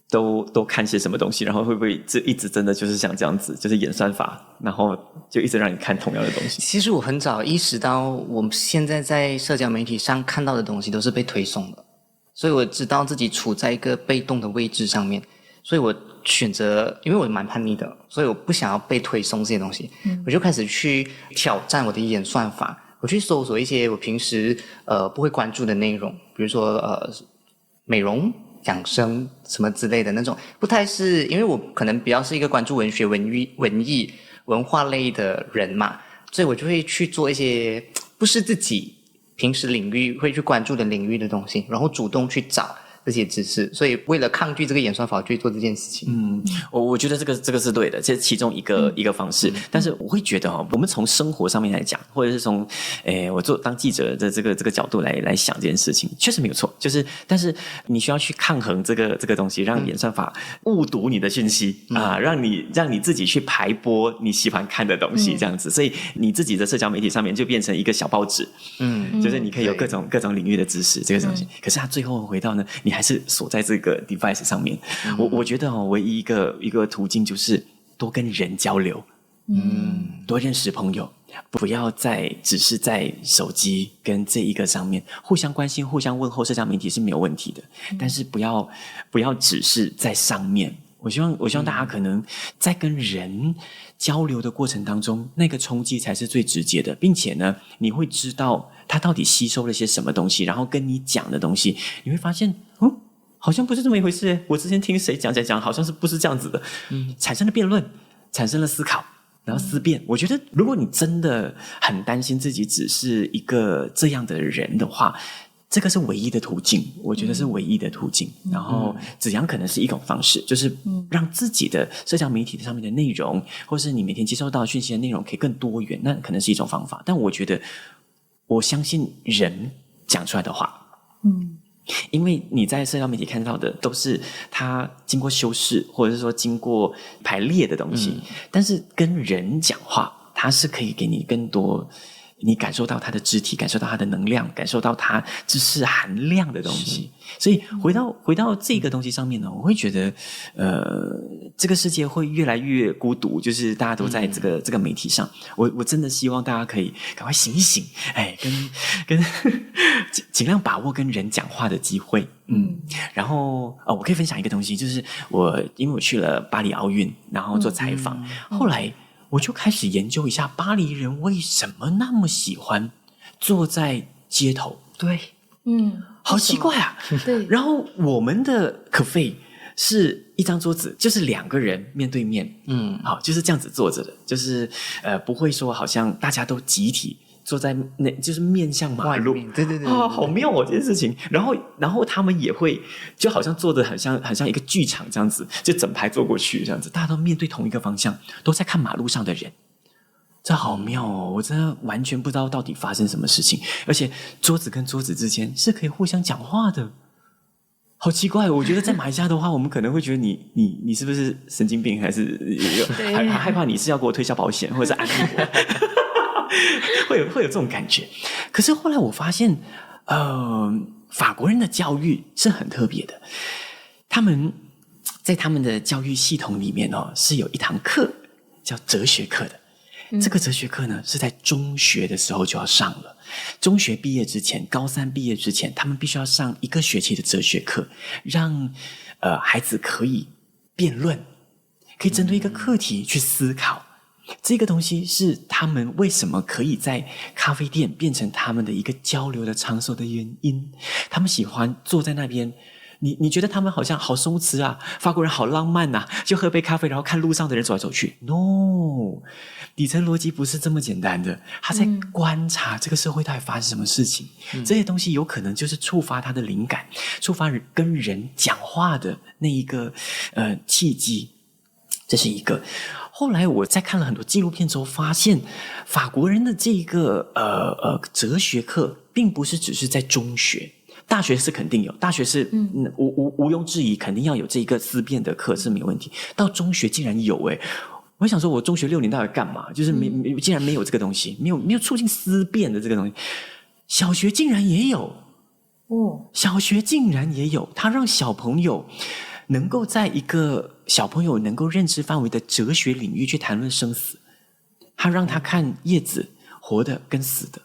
都看些什么东西，然后会不会一直真的就是像这样子，就是演算法，然后就一直让你看同样的东西？其实我很早意识到，我们现在在社交媒体上看到的东西都是被推送的，所以我知道自己处在一个被动的位置上面，所以我选择，因为我蛮叛逆的，所以我不想要被推送这些东西，我就开始去挑战我的演算法，我去搜索一些我平时不会关注的内容，比如说美容、养生什么之类的那种，不太是，因为我可能比较是一个关注文学、文艺、文化类的人嘛，所以我就会去做一些不是自己平时领域会去关注的领域的东西，然后主动去找这些知识，所以为了抗拒这个演算法去做这件事情。我觉得这个是对的，这是其中一个方式。但是我会觉得我们从生活上面来讲，或者是从我当记者的这个角度来想这件事情，确实没有错。就是但是你需要去抗衡这个东西，让演算法误读你的讯息让你自己去排播你喜欢看的东西，这样子。所以你自己的社交媒体上面就变成一个小报纸，就是你可以有各种领域的知识这个东西。可是它最后回到呢，你还是锁在这个 device 上面。我觉得唯一一个途径就是多跟人交流，多认识朋友，不要只是在手机跟这一个上面互相关心、互相问候，社交媒体是没有问题的，但是不要只是在上面。我希望大家可能在跟人交流的过程当中，那个冲击才是最直接的，并且呢，你会知道他到底吸收了些什么东西，然后跟你讲的东西，你会发现，好像不是这么一回事耶，我之前听谁讲，好像是不是这样子的，产生了辩论，产生了思考，然后思辨。我觉得，如果你真的很担心自己只是一个这样的人的话，这个是唯一的途径，我觉得是唯一的途径。然后怎样可能是一种方式，就是让自己的社交媒体上面的内容，或是你每天接收到讯息的内容可以更多元，那可能是一种方法。但我觉得，我相信人讲出来的话，因为你在社交媒体看到的都是他经过修饰，或者是说经过排列的东西，但是跟人讲话，他是可以给你更多。你感受到他的肢体，感受到他的能量，感受到他知识含量的东西。所以回到这个东西上面呢，我会觉得，这个世界会越来越孤独，就是大家都在这个媒体上。我真的希望大家可以赶快醒一醒，跟尽量把握跟人讲话的机会。然后我可以分享一个东西，就是因为我去了巴黎奥运，然后做采访，后来。我就开始研究一下巴黎人为什么那么喜欢坐在街头。对，好奇怪啊。对。然后我们的 cafe 是一张桌子，就是2个人面对面，好，就是这样子坐着的，就是不会说好像大家都集体坐在那，就是面向马路，对，好妙哦这件事情。然后他们也会就好像坐的很像一个剧场这样子，就整排坐过去这样子，大家都面对同一个方向，都在看马路上的人。这好妙哦！我真的完全不知道到底发生什么事情，而且桌子跟桌子之间是可以互相讲话的。好奇怪，我觉得在马来西亚的话，我们可能会觉得你是不是神经病，还是害怕你是要给我推销保险，或者是安利我。会有这种感觉。可是后来我发现法国人的教育是很特别的，他们在他们的教育系统里面是有一堂课叫哲学课的。这个哲学课呢是在中学的时候就要上了，中学毕业之前，高3毕业之前，他们必须要上1个学期的哲学课，让孩子可以辩论，可以针对一个课题去思考。这个东西是他们为什么可以在咖啡店变成他们的一个交流的场所的原因。他们喜欢坐在那边，你觉得他们好像好松弛啊，法国人好浪漫啊，就喝杯咖啡然后看路上的人走来走去。 No， 底层逻辑不是这么简单的，他在观察这个社会到底发生什么事情，这些东西有可能就是触发他的灵感，触发跟人讲话的那一个契机，这是一个。后来我在看了很多纪录片之后，发现法国人的这个哲学课并不是只是在中学，大学是肯定有，大学是毋庸置疑肯定要有这个思辨的课是没有问题。到中学竟然有我想说我中学6年到底干嘛？就是竟然没有这个东西，没有促进思辨的这个东西。小学竟然也有小学竟然也有，他让小朋友能够在一个小朋友能够认知范围的哲学领域去谈论生死，他让他看叶子，活的跟死的，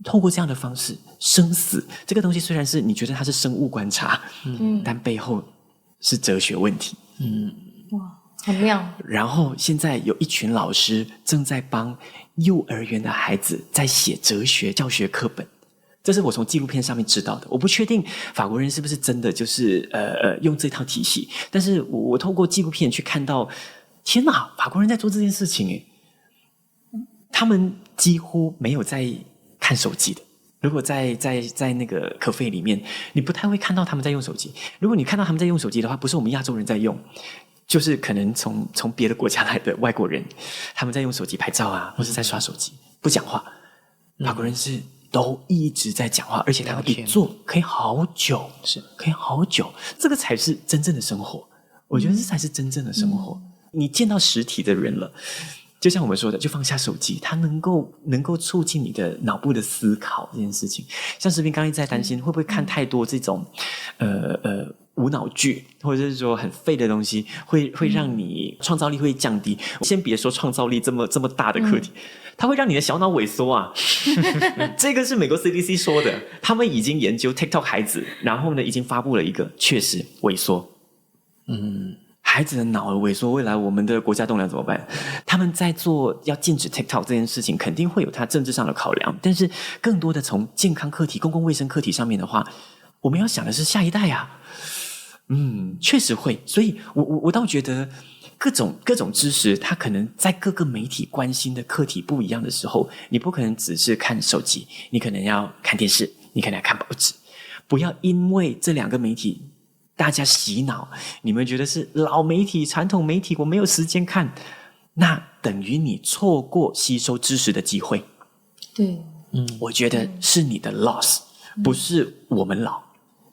透过这样的方式，生死这个东西虽然是你觉得它是生物观察，但背后是哲学问题。哇，很妙。然后现在有一群老师正在帮幼儿园的孩子在写哲学教学课本。这是我从纪录片上面知道的，我不确定法国人是不是真的就是用这套体系，但是我透过纪录片去看到，天哪，法国人在做这件事情耶，他们几乎没有在看手机的。如果在那个咖啡里面，你不太会看到他们在用手机。如果你看到他们在用手机的话，不是我们亚洲人在用，就是可能从别的国家来的外国人，他们在用手机拍照啊，或是在刷手机，不讲话。法国人是都一直在讲话，而且他们一坐可以好久，可以好久，这个才是真正的生活。我觉得这才是真正的生活。你见到实体的人了，就像我们说的，就放下手机，它能够促进你的脑部的思考这件事情。像视频刚才在担心，会不会看太多这种无脑剧，或者是说很废的东西，会让你创造力会降低。先别说创造力这么大的课题，它会让你的小脑萎缩啊。这个是美国 CDC 说的，他们已经研究 TikTok 孩子，然后呢已经发布了一个，确实萎缩。孩子的脑萎缩，未来我们的国家栋梁怎么办？他们在做要禁止 TikTok 这件事情，肯定会有他政治上的考量，但是更多的从健康课题、公共卫生课题上面的话，我们要想的是下一代啊。确实会，所以我倒觉得各种知识，它可能在各个媒体关心的课题不一样的时候，你不可能只是看手机，你可能要看电视，你可能要看报纸，不要因为这两个媒体大家洗脑，你们觉得是老媒体、传统媒体，我没有时间看，那等于你错过吸收知识的机会。对，我觉得是你的 loss，不是我们老。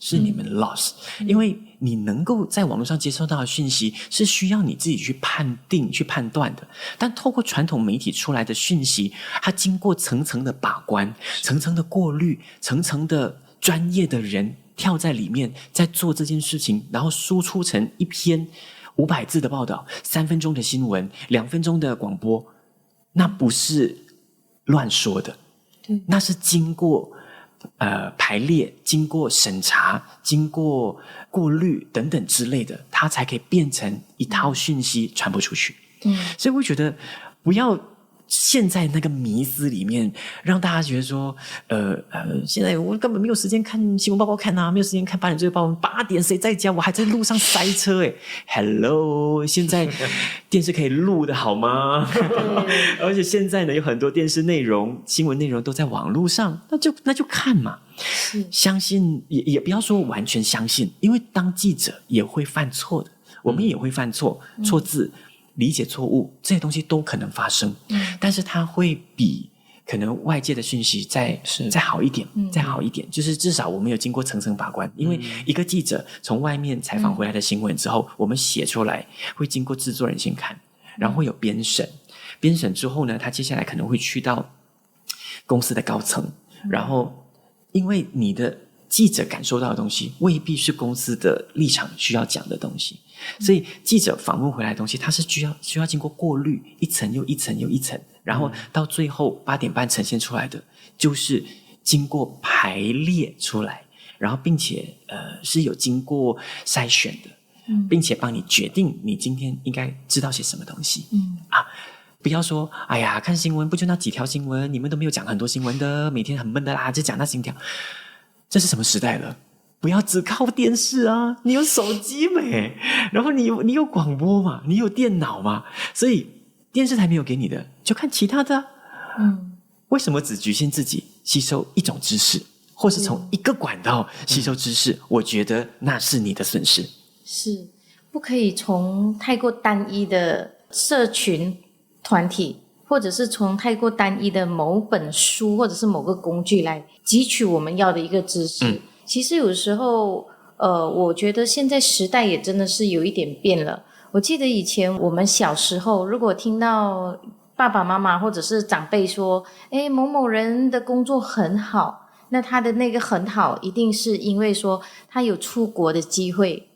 是你们 loss，因为你能够在网络上接收到的讯息是需要你自己去判定、去判断的，但透过传统媒体出来的讯息，它经过层层的把关、层层的过滤、层层的专业的人跳在里面，在做这件事情，然后输出成一篇500字的报道、3分钟的新闻、2分钟的广播，那不是乱说的，那是经过排列，经过审查，经过过滤等等之类的，它才可以变成一套讯息传播出去。所以我觉得不要陷在那个迷思里面，让大家觉得说，现在我根本没有时间看新闻报告看啊，没有时间看8点这个报告，8点谁在家？我还在路上塞车诶 Hello， 现在电视可以录的好吗？而且现在呢，有很多电视内容、新闻内容都在网络上，那就看嘛。相信也不要说完全相信，因为当记者也会犯错的，我们也会犯错，错字。理解错误这些东西都可能发生，但是它会比可能外界的讯息再好一点，再好一点，就是至少我们有经过层层把关，因为一个记者从外面采访回来的新闻之后，我们写出来会经过制作人先看，然后会有编审，编审之后呢，他接下来可能会去到公司的高层，然后因为你的记者感受到的东西未必是公司的立场需要讲的东西，所以记者访问回来的东西，它是需要经过过滤，一层又一层又一层，然后到最后8点半呈现出来的，就是经过排列出来，然后并且是有经过筛选的，并且帮你决定你今天应该知道些什么东西。不要说哎呀，看新闻不就那几条新闻，你们都没有讲很多新闻的，每天很闷的啦，就讲那几条。这是什么时代了？不要只靠电视啊，你有手机没？然后你有广播嘛，你有电脑嘛，所以电视台没有给你的，就看其他的啊。为什么只局限自己吸收一种知识，或是从一个管道吸收知识？我觉得那是你的损失。是不可以从太过单一的社群团体，或者是从太过单一的某本书或者是某个工具来汲取我们要的一个知识。其实有时候我觉得现在时代也真的是有一点变了。我记得以前我们小时候，如果听到爸爸妈妈或者是长辈说某某人的工作很好，那他的那个很好一定是因为说他有出国的机会，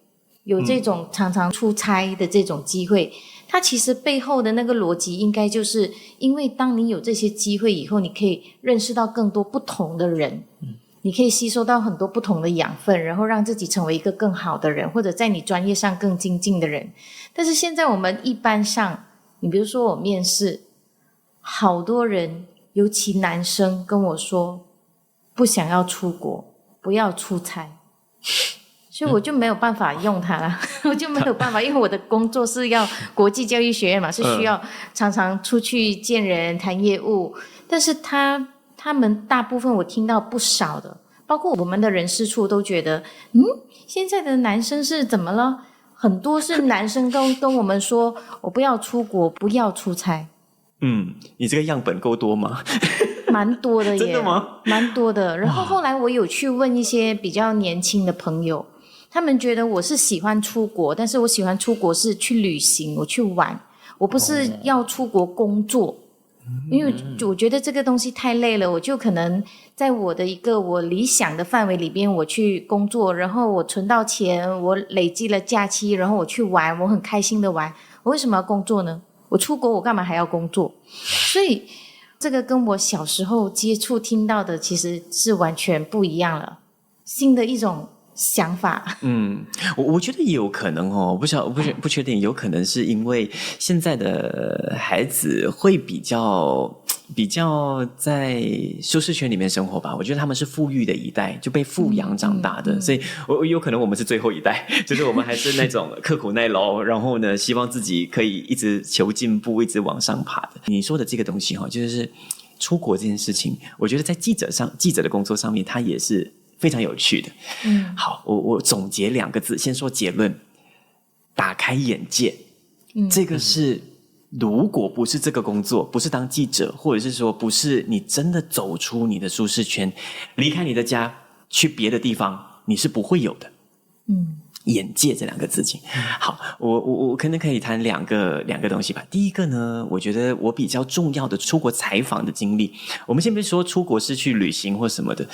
有这种常常出差的这种机会，它其实背后的那个逻辑应该就是因为当你有这些机会以后，你可以认识到更多不同的人，你可以吸收到很多不同的养分，然后让自己成为一个更好的人，或者在你专业上更精进的人。但是现在我们一般上，你比如说我面试，好多人尤其男生跟我说不想要出国，不要出差，所以我就没有办法用它了，我就没有办法，因为我的工作是要国际教育学院嘛，是需要常常出去见人谈业务。但是他们大部分我听到不少的，包括我们的人事处都觉得现在的男生是怎么了，很多是男生跟我们说我不要出国，不要出差。你这个样本够多吗？蛮多的耶。真的吗？蛮多的。然后后来我有去问一些比较年轻的朋友，他们觉得我是喜欢出国，但是我喜欢出国是去旅行，我去玩，我不是要出国工作。因为我觉得这个东西太累了，我就可能在我的一个我理想的范围里边我去工作，然后我存到钱，我累积了假期，然后我去玩，我很开心的玩，我为什么要工作呢？我出国我干嘛还要工作？所以这个跟我小时候接触听到的其实是完全不一样了，新的一种想法。我觉得也有可能哦，不确定，有可能是因为现在的孩子会比较在舒适圈里面生活吧。我觉得他们是富裕的一代，就被富养长大的，所以有可能我们是最后一代，就是我们还是那种刻苦耐劳，然后呢，希望自己可以一直求进步，一直往上爬的。你说的这个东西哈，就是出国这件事情，我觉得在记者的工作上面，它也是非常有趣的。好，我总结2个字，先说结论：打开眼界。这个是，如果不是这个工作，不是当记者，或者是说不是你真的走出你的舒适圈，离开你的家去别的地方，你是不会有的。眼界这2个字情。好，我可能可以谈两个东西吧。第一个呢，我觉得我比较重要的出国采访的经历，我们先别说出国是去旅行或什么的，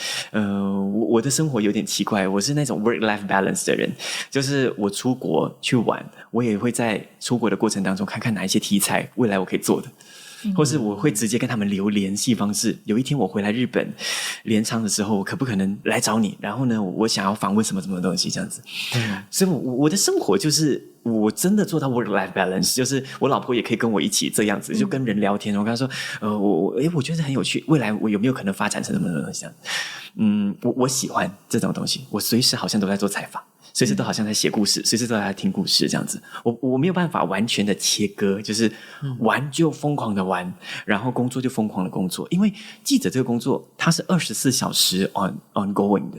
我的生活有点奇怪，我是那种 work-life balance 的人，就是我出国去玩，我也会在出国的过程当中看看哪一些题材未来我可以做的。或是我会直接跟他们留联系方式，有一天我回来日本镰仓的时候，我可不可能来找你？然后呢，我想要访问什么东西这样子。所以我的生活就是我真的做到 work-life balance， 就是我老婆也可以跟我一起这样子，就跟人聊天。我跟她说，我觉得很有趣，未来我有没有可能发展成什么东西？我喜欢这种东西，我随时好像都在做采访。随时都好像在写故事，随时都在听故事这样子。我没有办法完全的切割，就是玩就疯狂的玩，然后工作就疯狂的工作。因为记者这个工作，它是24小时 ongoing 的，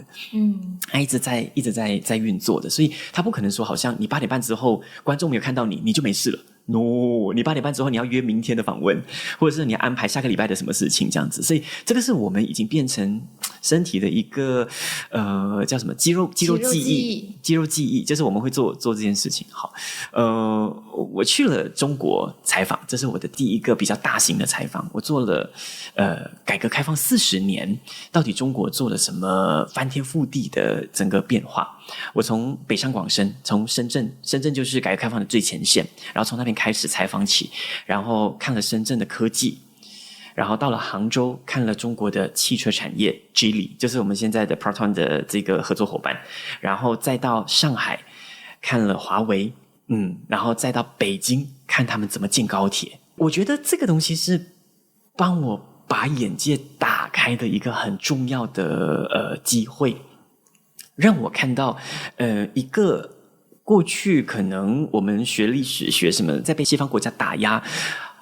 它一直在运作的，所以它不可能说好像你8点半之后观众没有看到你就没事了。No， 你8点半之后你要约明天的访问，或者是你要安排下个礼拜的什么事情这样子，所以这个是我们已经变成身体的一个叫什么肌肉记忆，就是我们会做这件事情。好，我去了中国采访，这是我的第一个比较大型的采访。我做了改革开放40年，到底中国做了什么翻天覆地的整个变化？我从北上广深，从深圳就是改革开放的最前线，然后从那边开始采访起，然后看了深圳的科技，然后到了杭州看了中国的汽车产业 Geely， 就是我们现在的 Proton 的这个合作伙伴，然后再到上海看了华为，然后再到北京看他们怎么建高铁。我觉得这个东西是帮我把眼界打开的一个很重要的机会，让我看到一个过去可能我们学历史学什么在被西方国家打压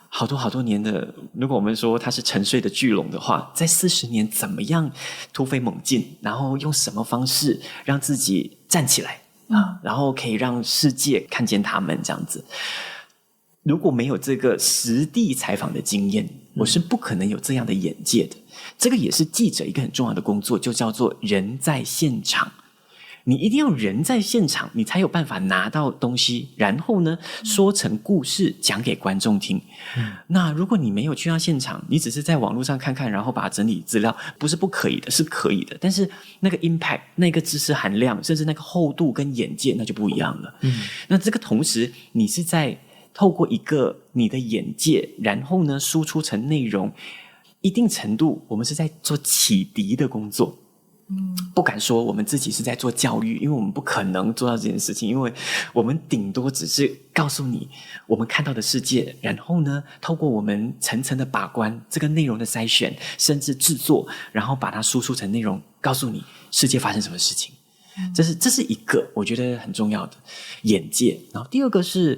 好多年的，如果我们说它是沉睡的巨龙的话，在40年怎么样突飞猛进，然后用什么方式让自己站起来然后可以让世界看见他们这样子。如果没有这个实地采访的经验，我是不可能有这样的眼界的。这个也是记者一个很重要的工作，就叫做人在现场。你一定要人在现场，你才有办法拿到东西，然后呢说成故事讲给观众听。那如果你没有去到现场，你只是在网络上看看，然后把它整理资料，不是不可以的，是可以的，但是那个 impact， 那个知识含量，甚至那个厚度跟眼界，那就不一样了。那这个同时你是在透过一个你的眼界，然后呢输出成内容，一定程度我们是在做启迪的工作。不敢说我们自己是在做教育，因为我们不可能做到这件事情，因为我们顶多只是告诉你我们看到的世界，然后呢透过我们层层的把关，这个内容的筛选甚至制作，然后把它输出成内容，告诉你世界发生什么事情。这是一个我觉得很重要的眼界。然后第二个是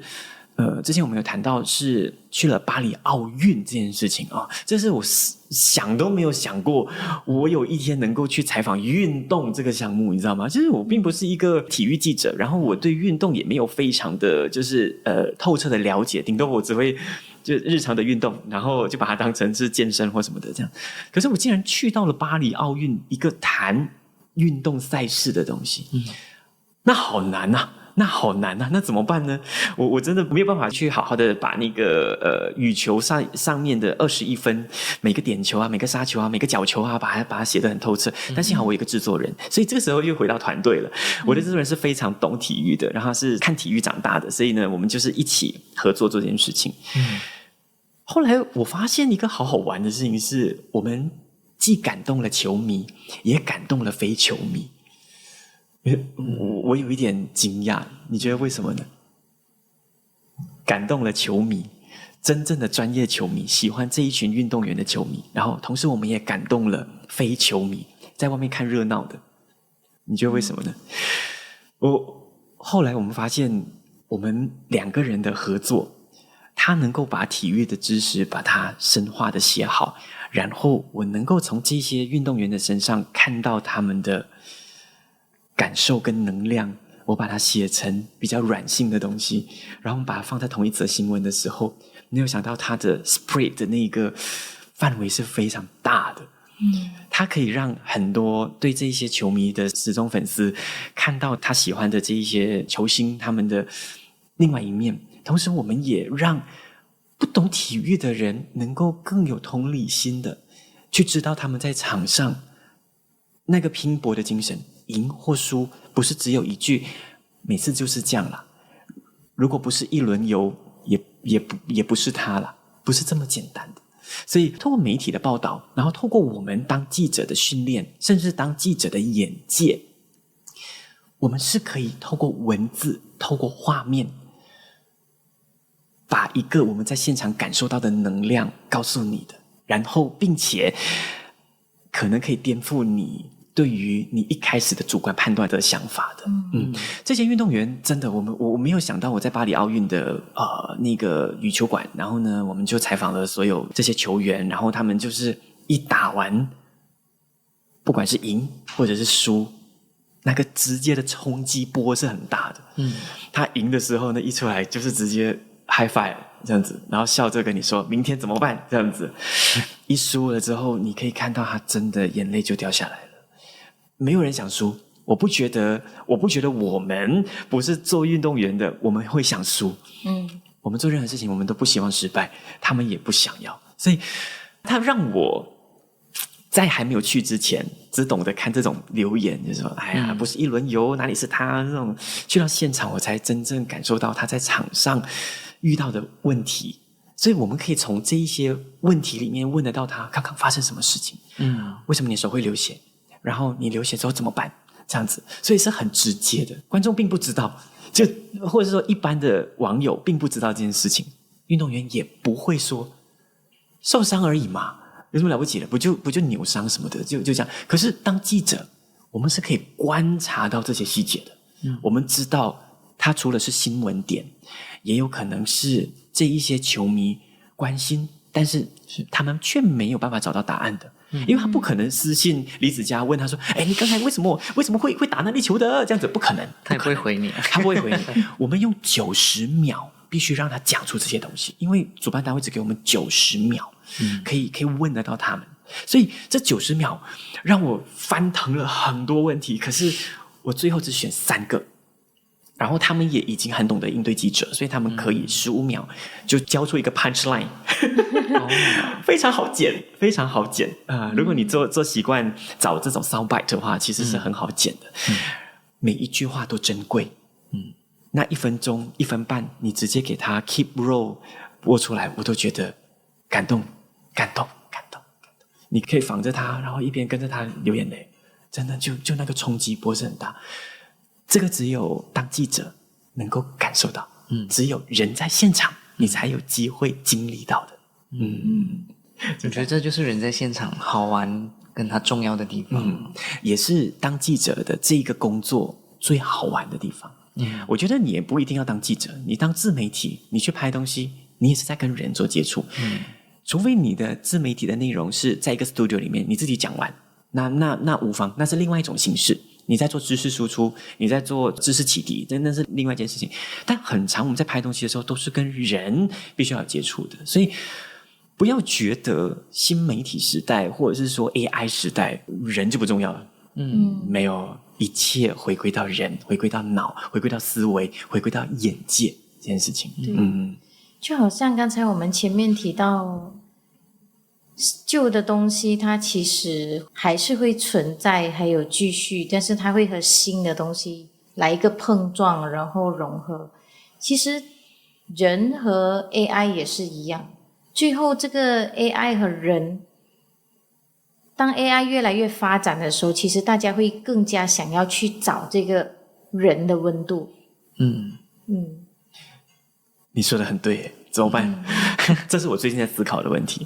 之前我们有谈到是去了巴黎奥运这件事情啊，这是我想都没有想过，我有一天能够去采访运动这个项目，你知道吗？就是我并不是一个体育记者，然后我对运动也没有非常的就是透彻的了解，顶多我只会就日常的运动，然后就把它当成是健身或什么的这样。可是我竟然去到了巴黎奥运，一个谈运动赛事的东西，那好难啊！那怎么办呢？我真的没有办法去好好的把那个羽球上面的21分，每个点球啊，每个杀球啊，每个角球啊，把它写得很透彻。但幸好我有一个制作人，所以这个时候又回到团队了。我的制作人是非常懂体育的，然后他是看体育长大的，所以呢，我们就是一起合作做这件事情。后来我发现一个好好玩的事情是，我们既感动了球迷，也感动了非球迷。我有一点惊讶，你觉得为什么呢？感动了球迷，真正的专业球迷，喜欢这一群运动员的球迷，然后同时我们也感动了非球迷，在外面看热闹的。你觉得为什么呢？后来我们发现，我们2个人的合作，他能够把体育的知识把它深化的写好，然后我能够从这些运动员的身上看到他们的感受跟能量，我把它写成比较软性的东西，然后把它放在同一则新闻的时候，没有想到它的 spread 的那个范围是非常大的。它可以让很多对这些球迷的死忠粉丝看到他喜欢的这一些球星他们的另外一面，同时我们也让不懂体育的人能够更有同理心的去知道他们在场上那个拼搏的精神，赢或输不是只有一句每次就是这样啦，如果不是一轮游也不是他啦，不是这么简单的。所以透过媒体的报道，然后透过我们当记者的训练，甚至当记者的眼界，我们是可以透过文字，透过画面，把一个我们在现场感受到的能量告诉你的，然后并且可能可以颠覆你对于你一开始的主观判断的想法的。这些运动员真的，我没有想到我在巴黎奥运的那个羽球馆，然后呢，我们就采访了所有这些球员，然后他们就是一打完，不管是赢或者是输，那个直接的冲击波是很大的。他赢的时候呢，一出来就是直接 high five 这样子，然后笑着跟你说明天怎么办这样子。一输了之后，你可以看到他真的眼泪就掉下来了。没有人想输，我不觉得我们不是做运动员的，我们会想输。我们做任何事情，我们都不希望失败，他们也不想要。所以他让我在还没有去之前，只懂得看这种留言，就是说，哎呀，不是一轮游，哪里是他？这种去到现场，我才真正感受到他在场上遇到的问题。所以我们可以从这一些问题里面问得到他刚刚发生什么事情。为什么你手会流血？然后你流血之后怎么办？这样子，所以是很直接的，观众并不知道，就或者说一般的网友并不知道这件事情，运动员也不会说受伤而已嘛，有什么了不起的？不就扭伤什么的，就这样。可是当记者，我们是可以观察到这些细节的。我们知道他除了是新闻点，也有可能是这一些球迷关心，但是他们却没有办法找到答案的。因为他不可能私信李子嘉问他说：“哎，你刚才为什么会打那粒球的？”这样子不可能，他也不会回你，他不会回你。我们用90秒必须让他讲出这些东西，因为主办单位只给我们90秒，可以问得到他们。所以这90秒让我翻腾了很多问题，可是我最后只选3个。然后他们也已经很懂得应对记者，所以他们可以15秒就交出一个 punchline，非常好剪，非常好剪如果你做习惯找这种 soundbite 的话，其实是很好剪的。每一句话都珍贵。那1分钟1分半，你直接给他 keep roll 播出来，我都觉得感动。你可以仿着他，然后一边跟着他流眼泪，真的就那个冲击波是很大。这个只有当记者能够感受到，只有人在现场，你才有机会经历到的。我觉得这就是人在现场好玩跟他重要的地方，也是当记者的这个工作最好玩的地方。我觉得你也不一定要当记者，你当自媒体，你去拍东西，你也是在跟人做接触。除非你的自媒体的内容是在一个 studio 里面你自己讲完，那无妨，那是另外一种形式。你在做知识输出，你在做知识启迪，那是另外一件事情。但很常我们在拍东西的时候都是跟人必须要有接触的，所以不要觉得新媒体时代或者是说 AI 时代人就不重要了。没有，一切回归到人，回归到脑，回归到思维，回归到眼界这件事情。就好像刚才我们前面提到旧的东西它其实还是会存在还有继续，但是它会和新的东西来一个碰撞然后融合。其实人和 AI 也是一样，最后这个 AI 和人当 AI 越来越发展的时候，其实大家会更加想要去找这个人的温度。你说的很对耶，怎么办？这是我最近在思考的问题。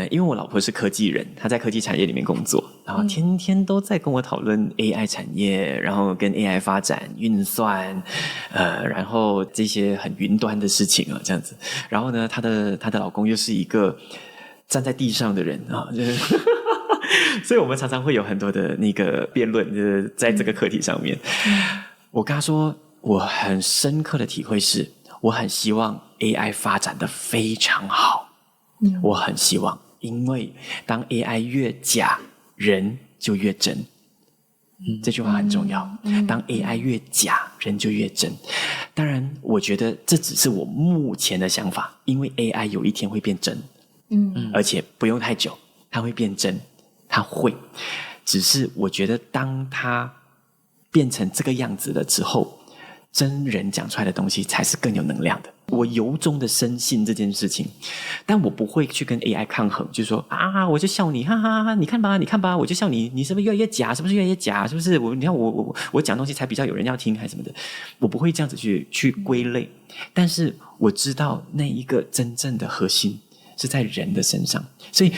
因为我老婆是科技人，她在科技产业里面工作，然后天天都在跟我讨论 AI 产业，然后跟 AI 发展、运算，然后这些很云端的事情啊，这样子。然后呢，她的老公又是一个站在地上的人啊，就是所以我们常常会有很多的那个辩论，就是在这个课题上面。我跟她说，我很深刻的体会是，我很希望 AI 发展的非常好，我很希望，因为当 AI 越假，人就越真。这句话很重要。当 AI 越假，人就越真。当然，我觉得这只是我目前的想法，因为 AI 有一天会变真，而且不用太久，它会变真，它会。只是我觉得，当它变成这个样子了之后，真人讲出来的东西才是更有能量的。我由衷的深信这件事情，但我不会去跟 AI 抗衡，就是说啊，我就笑你，哈哈哈，你看吧，你看吧，我就笑你，你是不是越来越假？是不是越来越假？是不是你看我讲东西才比较有人要听，还是什么的？我不会这样子去归类，但是我知道那一个真正的核心是在人的身上，所以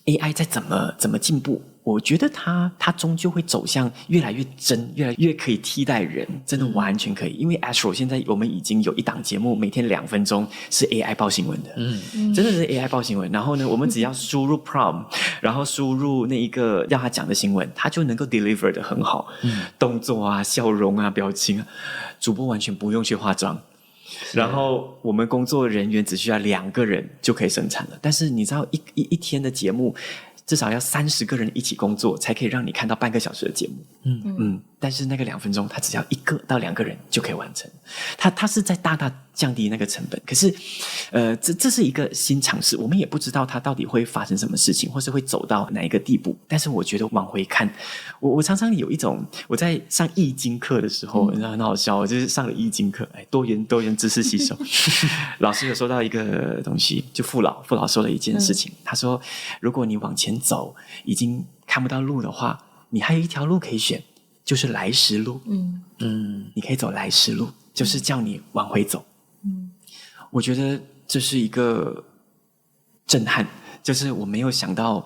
AI 再怎么进步，我觉得它终究会走向越来越真，越来越可以替代人，真的完全可以。因为 Astro 现在我们已经有一档节目，每天2分钟是 AI 报新闻的，真的是 AI 报新闻。然后呢，我们只要输入 prompt， 然后输入那一个要他讲的新闻，他就能够 deliver 的很好，动作啊、笑容啊、表情啊，主播完全不用去化妆。然后我们工作人员只需要2个人就可以生产了，但是你知道一天的节目至少要30个人一起工作，才可以让你看到半个小时的节目。但是那个2分钟，它只要1个到2个人就可以完成。它是在大大降低那个成本。可是，这是一个新尝试，我们也不知道它到底会发生什么事情，或是会走到哪一个地步。但是我觉得往回看，我常常有一种，我在上易经课的时候，很好笑，我就是上了易经课，多元知识吸收。老师有说到一个东西，就父老说了一件事情，他说，如果你往前走已经看不到路的话，你还有一条路可以选，就是来时路。你可以走来时路，就是叫你往回走。我觉得这是一个震撼，就是我没有想到，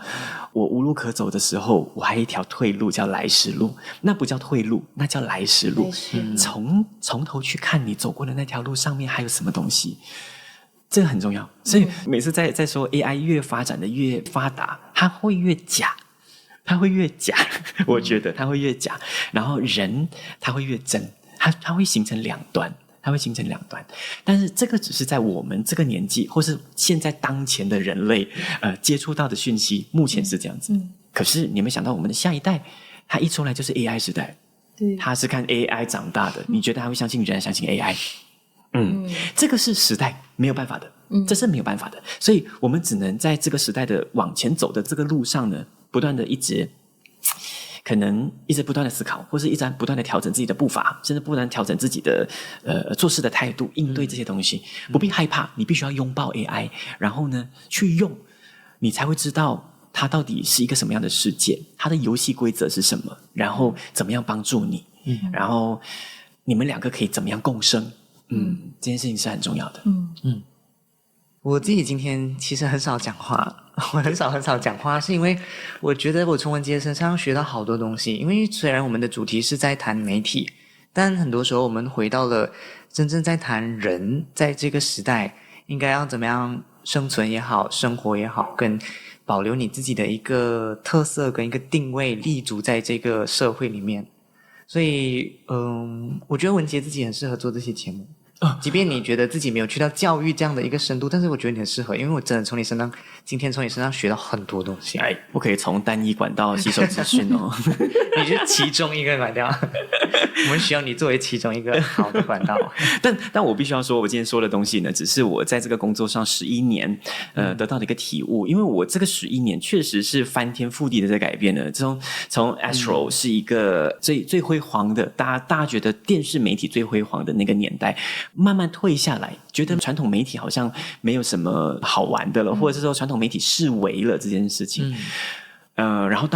我无路可走的时候，我还有一条退路叫来时路，那不叫退路，那叫来时路。从头去看你走过的那条路上面还有什么东西。这个很重要，所以每次在说 AI 越发展的越发达，它会越假，我觉得它会越假，然后人它会越真，它会形成两端，但是这个只是在我们这个年纪，或是现在当前的人类接触到的讯息，目前是这样子。可是你们想到我们的下一代，他一出来就是 AI 时代，他是看 AI 长大的，你觉得他会相信人，相信 AI？这个是时代没有办法的，这是没有办法的，所以我们只能在这个时代的往前走的这个路上呢，不断的可能一直不断的思考，或是一直不断的调整自己的步伐，甚至不断调整自己的做事的态度，应对这些东西，不必害怕，你必须要拥抱 AI， 然后呢去用，你才会知道它到底是一个什么样的世界，它的游戏规则是什么，然后怎么样帮助你，然后你们2个可以怎么样共生。这件事情是很重要的。我自己今天其实很少讲话，我很少讲话，是因为我觉得我从文杰身上学到好多东西。因为虽然我们的主题是在谈媒体，但很多时候我们回到了真正在谈人在这个时代应该要怎么样生存也好，生活也好，跟保留你自己的一个特色跟一个定位，立足在这个社会里面。所以我觉得文杰自己很适合做这些节目。即便你觉得自己没有去到教育这样的一个深度，但是我觉得你很适合，因为我真的今天从你身上学到很多东西。不可以从单一管道吸收资讯哦。你是其中一个管道，我们需要你作为其中一个好的管道。但我必须要说，我今天说的东西呢，只是我在这个工作上11年得到的一个体悟。因为我这个11年确实是翻天覆地的在改变的。从 Astro 是一个最辉煌的，大家觉得电视媒体最辉煌的那个年代，慢慢退下来，觉得传统媒体好像没有什么好玩的了，或者是说传统媒体式微了这件事情。然后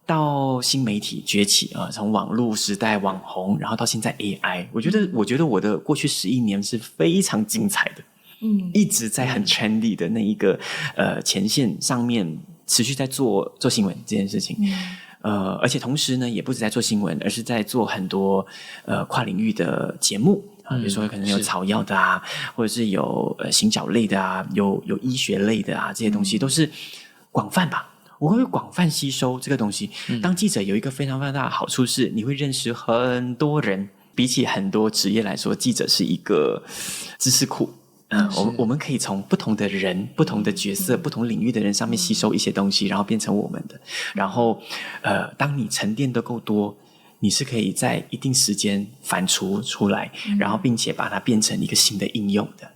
到新媒体崛起啊，从网络时代网红，然后到现在 AI， 我觉得我的过去11年是非常精彩的，一直在很 trendy 的那一个前线上面持续在做新闻这件事情，而且同时呢，也不止在做新闻，而是在做很多跨领域的节目啊，比如说可能有草药的啊，或者是有行脚类的啊，有医学类的啊，这些东西都是广泛吧。我会广泛吸收这个东西。当记者有一个非常非常大的好处是，你会认识很多人。比起很多职业来说，记者是一个知识库。我们可以从不同的人、不同的角色、不同领域的人上面吸收一些东西，然后变成我们的。然后，当你沉淀的够多，你是可以在一定时间反刍出来，然后并且把它变成一个新的应用的。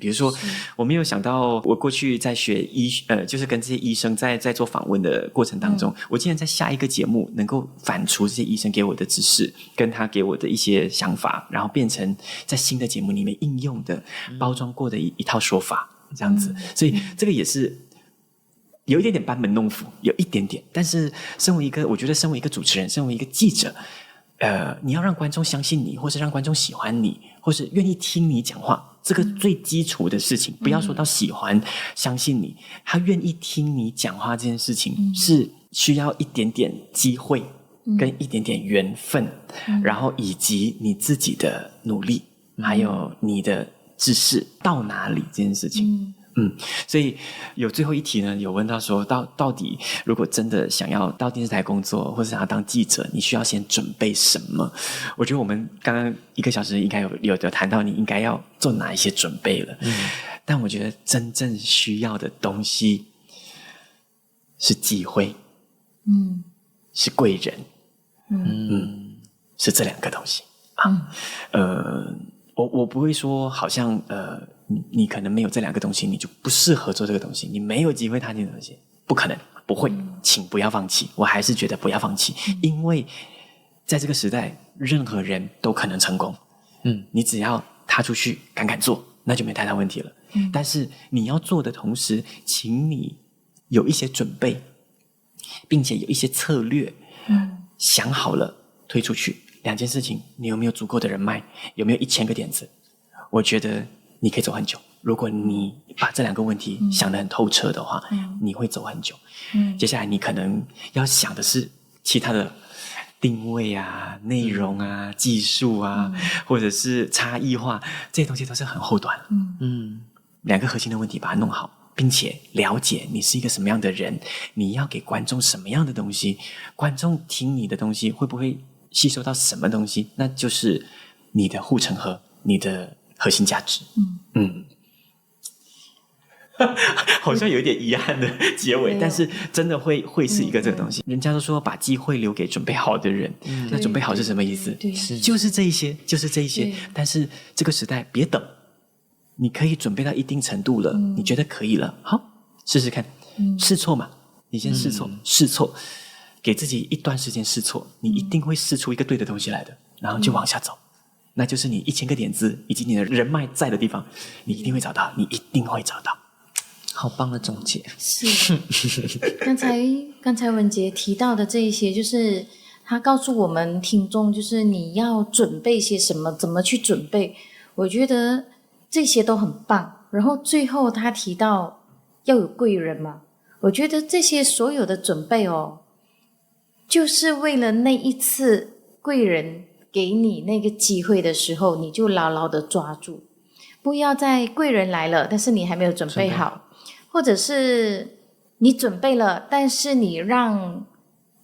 比如说，我没有想到，我过去在学就是跟这些医生在做访问的过程当中，我竟然在下一个节目能够反刍这些医生给我的知识，跟他给我的一些想法，然后变成在新的节目里面应用的、包装过的一套说法，这样子。所以这个也是。有一点点班门弄斧，有一点点，但是我觉得身为一个主持人，身为一个记者，你要让观众相信你，或是让观众喜欢你，或是愿意听你讲话，这个最基础的事情，不要说到喜欢、相信你，他愿意听你讲话这件事情，是需要一点点机会，跟一点点缘分，然后以及你自己的努力，还有你的知识到哪里这件事情。所以有最后一题呢，有问到说到底如果真的想要到电视台工作，或者想要当记者，你需要先准备什么？我觉得我们刚刚1个小时应该有谈到你应该要做哪一些准备了。但我觉得真正需要的东西是机会，是贵人，是这2个东西啊。我不会说好像你可能没有这2个东西，你就不适合做这个东西，你没有机会踏进这个东西，不可能，不会，请不要放弃。我还是觉得不要放弃，因为在这个时代，任何人都可能成功。你只要踏出去，敢做，那就没太大问题了。但是你要做的同时，请你有一些准备，并且有一些策略，想好了推出去。2件事情，你有没有足够的人脉？有没有1000个点子？我觉得你可以走很久。如果你把这2个问题想得很透彻的话，你会走很久。接下来你可能要想的是其他的定位啊、内容啊、技术啊，或者是差异化，这些东西都是很后端。2个核心的问题把它弄好，并且了解你是一个什么样的人，你要给观众什么样的东西，观众听你的东西会不会吸收到什么东西，那就是你的护城河，你的核心价值。好像有点遗憾的结尾，但是真的会是一个这个东西。人家都说把机会留给准备好的人，那准备好是什么意思？就是这一些。但是这个时代别等，你可以准备到一定程度了，你觉得可以了，好，试试看，试错嘛，你先试错。给自己一段时间试错，你一定会试出一个对的东西来的，然后就往下走。那就是你1000个点子以及你的人脉在的地方，你一定会找到，你一定会找到。好棒的总结。是，刚才文杰提到的这一些，就是他告诉我们听众，就是你要准备些什么，怎么去准备。我觉得这些都很棒。然后最后他提到要有贵人嘛，我觉得这些所有的准备就是为了那一次贵人给你那个机会的时候，你就牢牢的抓住，不要在贵人来了，但是你还没有准备好，或者是你准备了，但是你让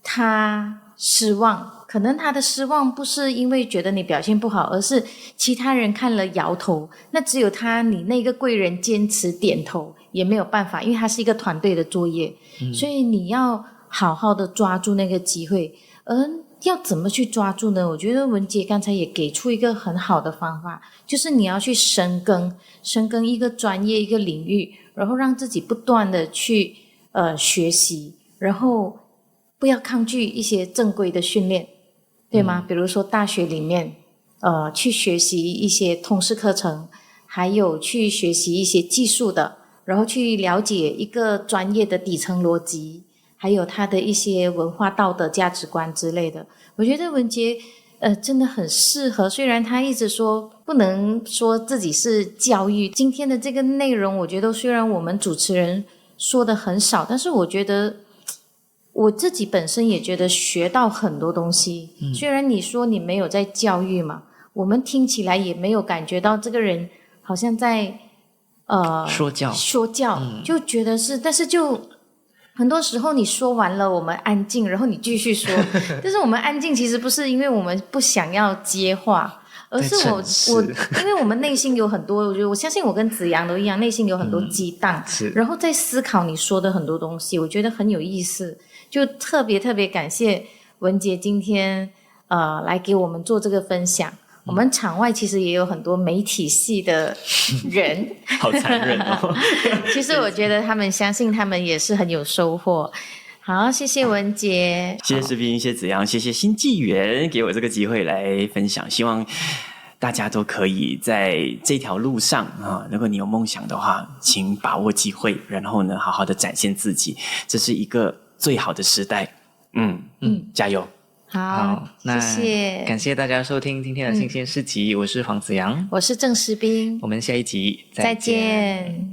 他失望，可能他的失望不是因为觉得你表现不好，而是其他人看了摇头，那只有你那个贵人坚持点头，也没有办法，因为它是一个团队的作业，所以你要好好的抓住那个机会。而要怎么去抓住呢？我觉得文杰刚才也给出一个很好的方法，就是你要去深耕一个专业一个领域，然后让自己不断的去学习，然后不要抗拒一些正规的训练，对吗？比如说大学里面去学习一些通识课程，还有去学习一些技术的，然后去了解一个专业的底层逻辑，还有他的一些文化道德价值观之类的。我觉得文杰真的很适合，虽然他一直说不能说自己是教育，今天的这个内容我觉得虽然我们主持人说的很少，但是我觉得我自己本身也觉得学到很多东西。虽然你说你没有在教育嘛，我们听起来也没有感觉到这个人好像在说教，就觉得是，但是就很多时候你说完了我们安静，然后你继续说但是我们安静其实不是因为我们不想要接话，而是我因为我们内心有很多，我觉得我相信我跟子阳都一样，内心有很多激荡，然后在思考你说的很多东西，我觉得很有意思，就特别感谢文杰今天来给我们做这个分享。我们场外其实也有很多媒体系的人好残忍哦其实我觉得他们相信他们也是很有收获。好，谢谢文杰，谢谢士兵，谢谢子阳，谢谢新纪元给我这个机会来分享，希望大家都可以在这条路上如果你有梦想的话，请把握机会，然后呢好好的展现自己，这是一个最好的时代。加油。好，那谢谢，感谢大家收听今天的新鲜事集，我是黄子阳，我是郑士兵，我们下一集再见。